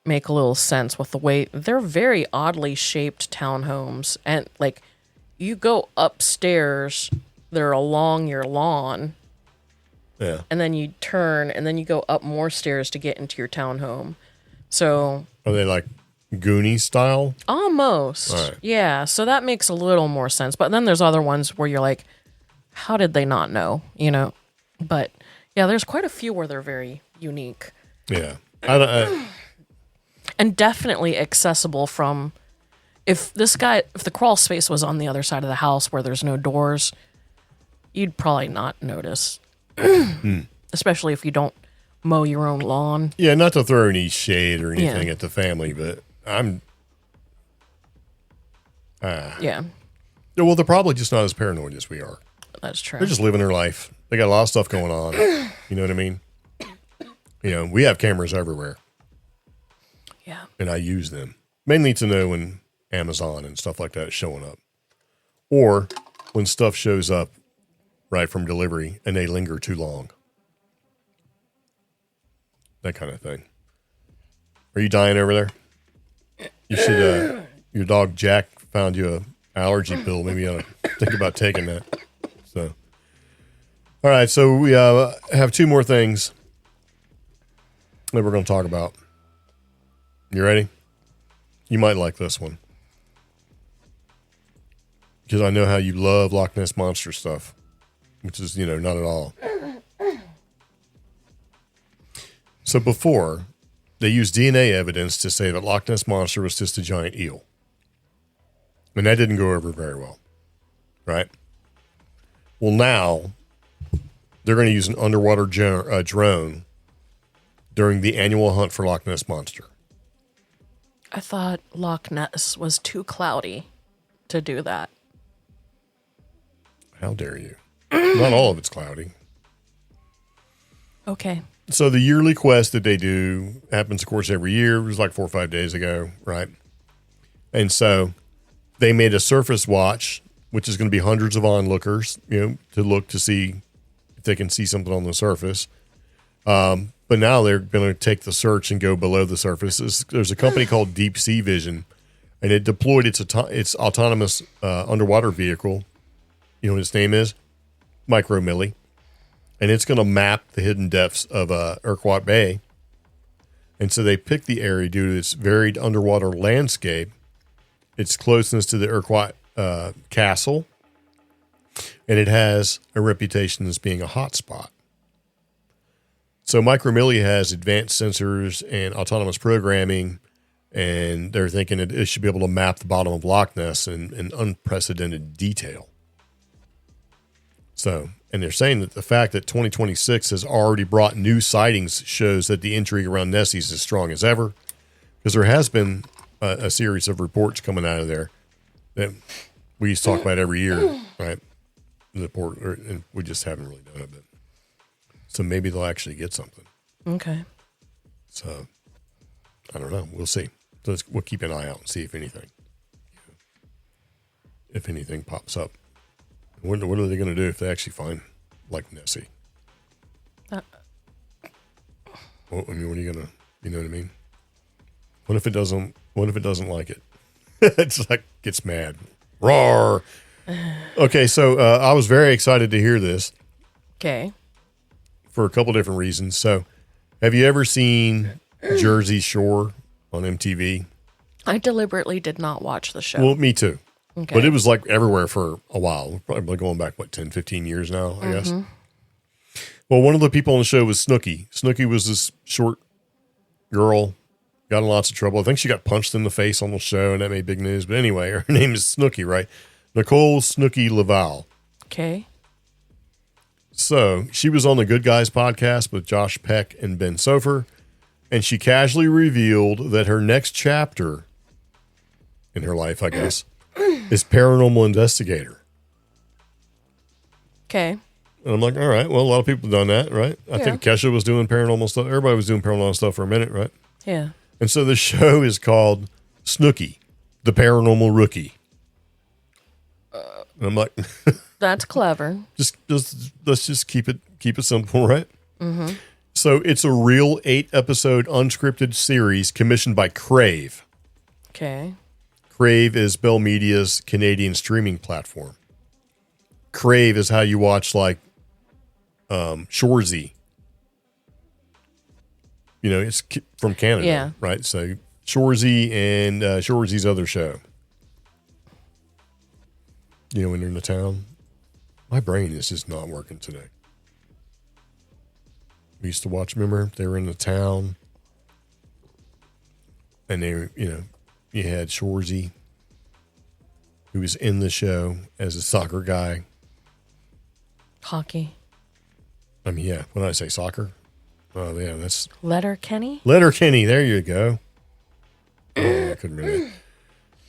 make a little sense with the way they're very oddly shaped townhomes. And like you go upstairs, they're along your lawn. Yeah. And then you turn and then you go up more stairs to get into your townhome. So are they like Goonie style? Almost. Right. Yeah. So that makes a little more sense. But then there's other ones where you're like, how did they not know? But yeah, there's quite a few where they're very unique. Yeah. And definitely accessible from if the crawl space was on the other side of the house where there's no doors, you'd probably not notice. Especially if you don't mow your own lawn. Yeah, not to throw any shade or anything at the family, but yeah. Well, they're probably just not as paranoid as we are. That's true. They're just living their life. They got a lot of stuff going on. You know what I mean? We have cameras everywhere. Yeah. And I use them. Mainly to know when Amazon and stuff like that is showing up. Or when stuff shows up right from delivery and they linger too long. That kind of thing. Are you dying over there? You should, your dog Jack found you an allergy pill. Maybe you ought to think about taking that. So, all right. So we have two more things that we're going to talk about. You ready? You might like this one. Because I know how you love Loch Ness Monster stuff. Which is, not at all. So before, they used DNA evidence to say that Loch Ness Monster was just a giant eel. And that didn't go over very well. Right? Well, now, they're going to use an underwater drone during the annual hunt for Loch Ness Monster. I thought Loch Ness was too cloudy to do that. How dare you? Not all of it's cloudy. Okay. So the yearly quest that they do happens, of course, every year. It was like 4 or 5 days ago, right? And so they made a surface watch, which is going to be hundreds of onlookers, to look to see if they can see something on the surface. But now they're going to take the search and go below the surface. There's a company called Deep Sea Vision, and it deployed its autonomous underwater vehicle. You know what its name is? Micro Millie. And it's going to map the hidden depths of Urquhart Bay. And so they picked the area due to its varied underwater landscape, its closeness to the Urquhart Castle, and it has a reputation as being a hotspot. So Micro Millie has advanced sensors and autonomous programming, and they're thinking it should be able to map the bottom of Loch Ness in unprecedented detail. So, and they're saying that the fact that 2026 has already brought new sightings shows that the intrigue around Nessie is as strong as ever, because there has been a series of reports coming out of there that we used to talk about every year, right? And we just haven't really done it. But, so maybe they'll actually get something. Okay. So, I don't know. We'll see. So we'll keep an eye out and see if anything pops up. What are they going to do if they actually find like Nessie? Well, I mean, what are you going to? You know what I mean? What if it doesn't? What if it doesn't like it? It's like gets mad. Roar. Okay, so I was very excited to hear this. Okay. For a couple different reasons. So, have you ever seen Jersey Shore on MTV? I deliberately did not watch the show. Well, me too. Okay. But it was like everywhere for a while. Probably going back, 10, 15 years now, I guess. Well, one of the people on the show was Snooki. Snooki was this short girl, got in lots of trouble. I think she got punched in the face on the show, and that made big news. But anyway, her name is Snooki, right? Nicole Snooki Laval. Okay. So she was on the Good Guys podcast with Josh Peck and Ben Sofer, and she casually revealed that her next chapter in her life, I guess, is paranormal investigator. Okay. And I'm like, all right, well, a lot of people have done that, right? I think Kesha was doing paranormal stuff. Everybody was doing paranormal stuff for a minute, right? Yeah. And so the show is called Snooki, the Paranormal Rookie. And I'm like, that's clever. just let's just keep it simple, right? Mm-hmm. So it's a real 8-episode unscripted series commissioned by Crave. Okay. Crave is Bell Media's Canadian streaming platform. Crave is how you watch like Shoresy. You know, it's from Canada, right? So Shoresy and Shoresy's other show. You know, when you're in the town. My brain is just not working today. We used to watch, remember? They were in the town. And they were, you had Shoresy, who was in the show as a soccer guy. Hockey. I mean, yeah. When I say soccer, oh, yeah, that's... Letterkenny? Letterkenny, there you go. Oh, I couldn't remember.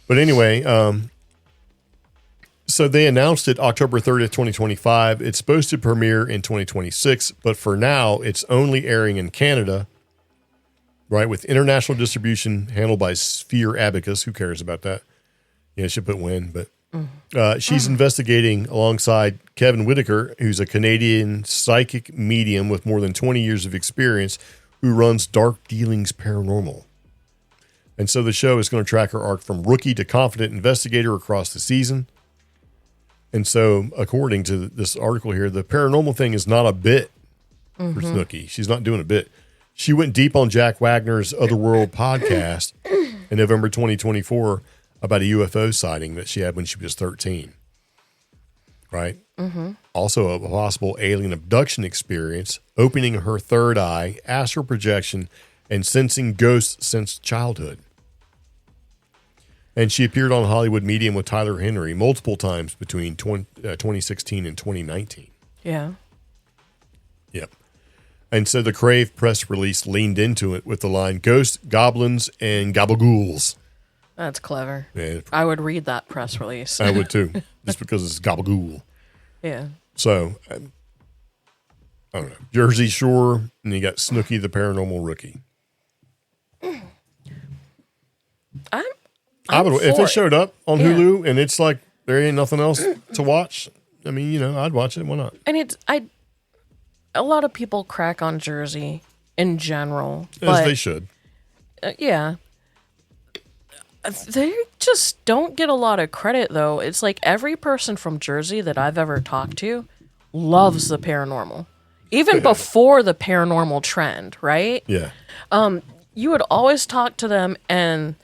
But anyway, so they announced it October 30th, 2025. It's supposed to premiere in 2026, but for now, it's only airing in Canada, right, with international distribution handled by Sphere Abacus. Who cares about that? Yeah, she put when, but she's investigating alongside Kevin Whitaker, who's a Canadian psychic medium with more than 20 years of experience who runs Dark Dealings Paranormal. And so the show is going to track her arc from rookie to confident investigator across the season. And so, according to this article here, the paranormal thing is not a bit for Snooki. She's not doing a bit. She went deep on Jack Wagner's Otherworld podcast in November 2024 about a UFO sighting that she had when she was 13. Right? Mm-hmm. Also, a possible alien abduction experience, opening her third eye, astral projection, and sensing ghosts since childhood. And she appeared on Hollywood Medium with Tyler Henry multiple times between 2016 and 2019. Yeah. Yep. And so the Crave press release leaned into it with the line, Ghosts, Goblins, and Gabagools. That's clever. Yeah, I would read that press release. I would too, just because it's Gabagool. Yeah. So, I don't know. Jersey Shore, and you got I would, if it showed up on Yeah. Hulu and it's like there ain't nothing else to watch. I mean, you know, I'd watch it. Why not? And a lot of people crack on Jersey in general, As they should. Yeah. They just don't get a lot of credit, though. It's like every person from Jersey that I've ever talked to loves the paranormal. Even before the paranormal trend, right? Yeah. You would always talk to them and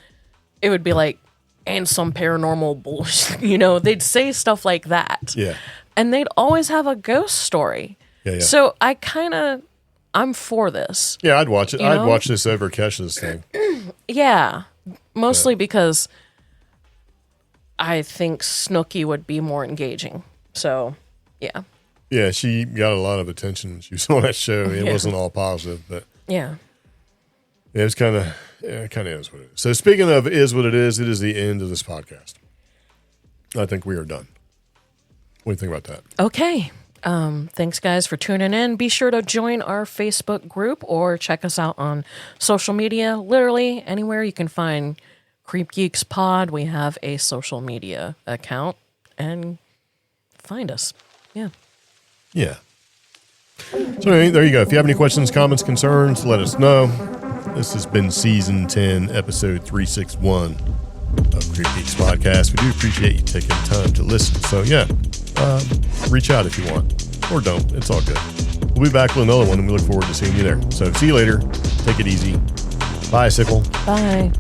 it would be like, and some paranormal bullshit. You know, they'd say stuff like that. Yeah. And they'd always have a ghost story. Yeah. So I'm for this. Yeah, I'd watch it. You I'd know? watch this over Kesha's thing. Yeah. Mostly because I think Snooki would be more engaging. So, yeah. Yeah, she got a lot of attention when she was on that show. It wasn't all positive, but Yeah. it was kind of is what it is. So speaking of is what it is the end of this podcast. I think we are done. What do you think about that? Okay. Thanks, guys, for tuning in. Be sure to join our Facebook group or check us out on social media. Literally anywhere you can find CreepGeeks Pod. We have a social media account, and find us. Yeah. Yeah. So anyway, there you go. If you have any questions, comments, concerns, let us know. This has been Season 10, Episode 361 of CreepGeeks Podcast. We do appreciate you taking time to listen. So yeah, reach out if you want. Or don't. It's all good. We'll be back with another one, and we look forward to seeing you there. So see you later. Take it easy. Bye, Sickle. Bye.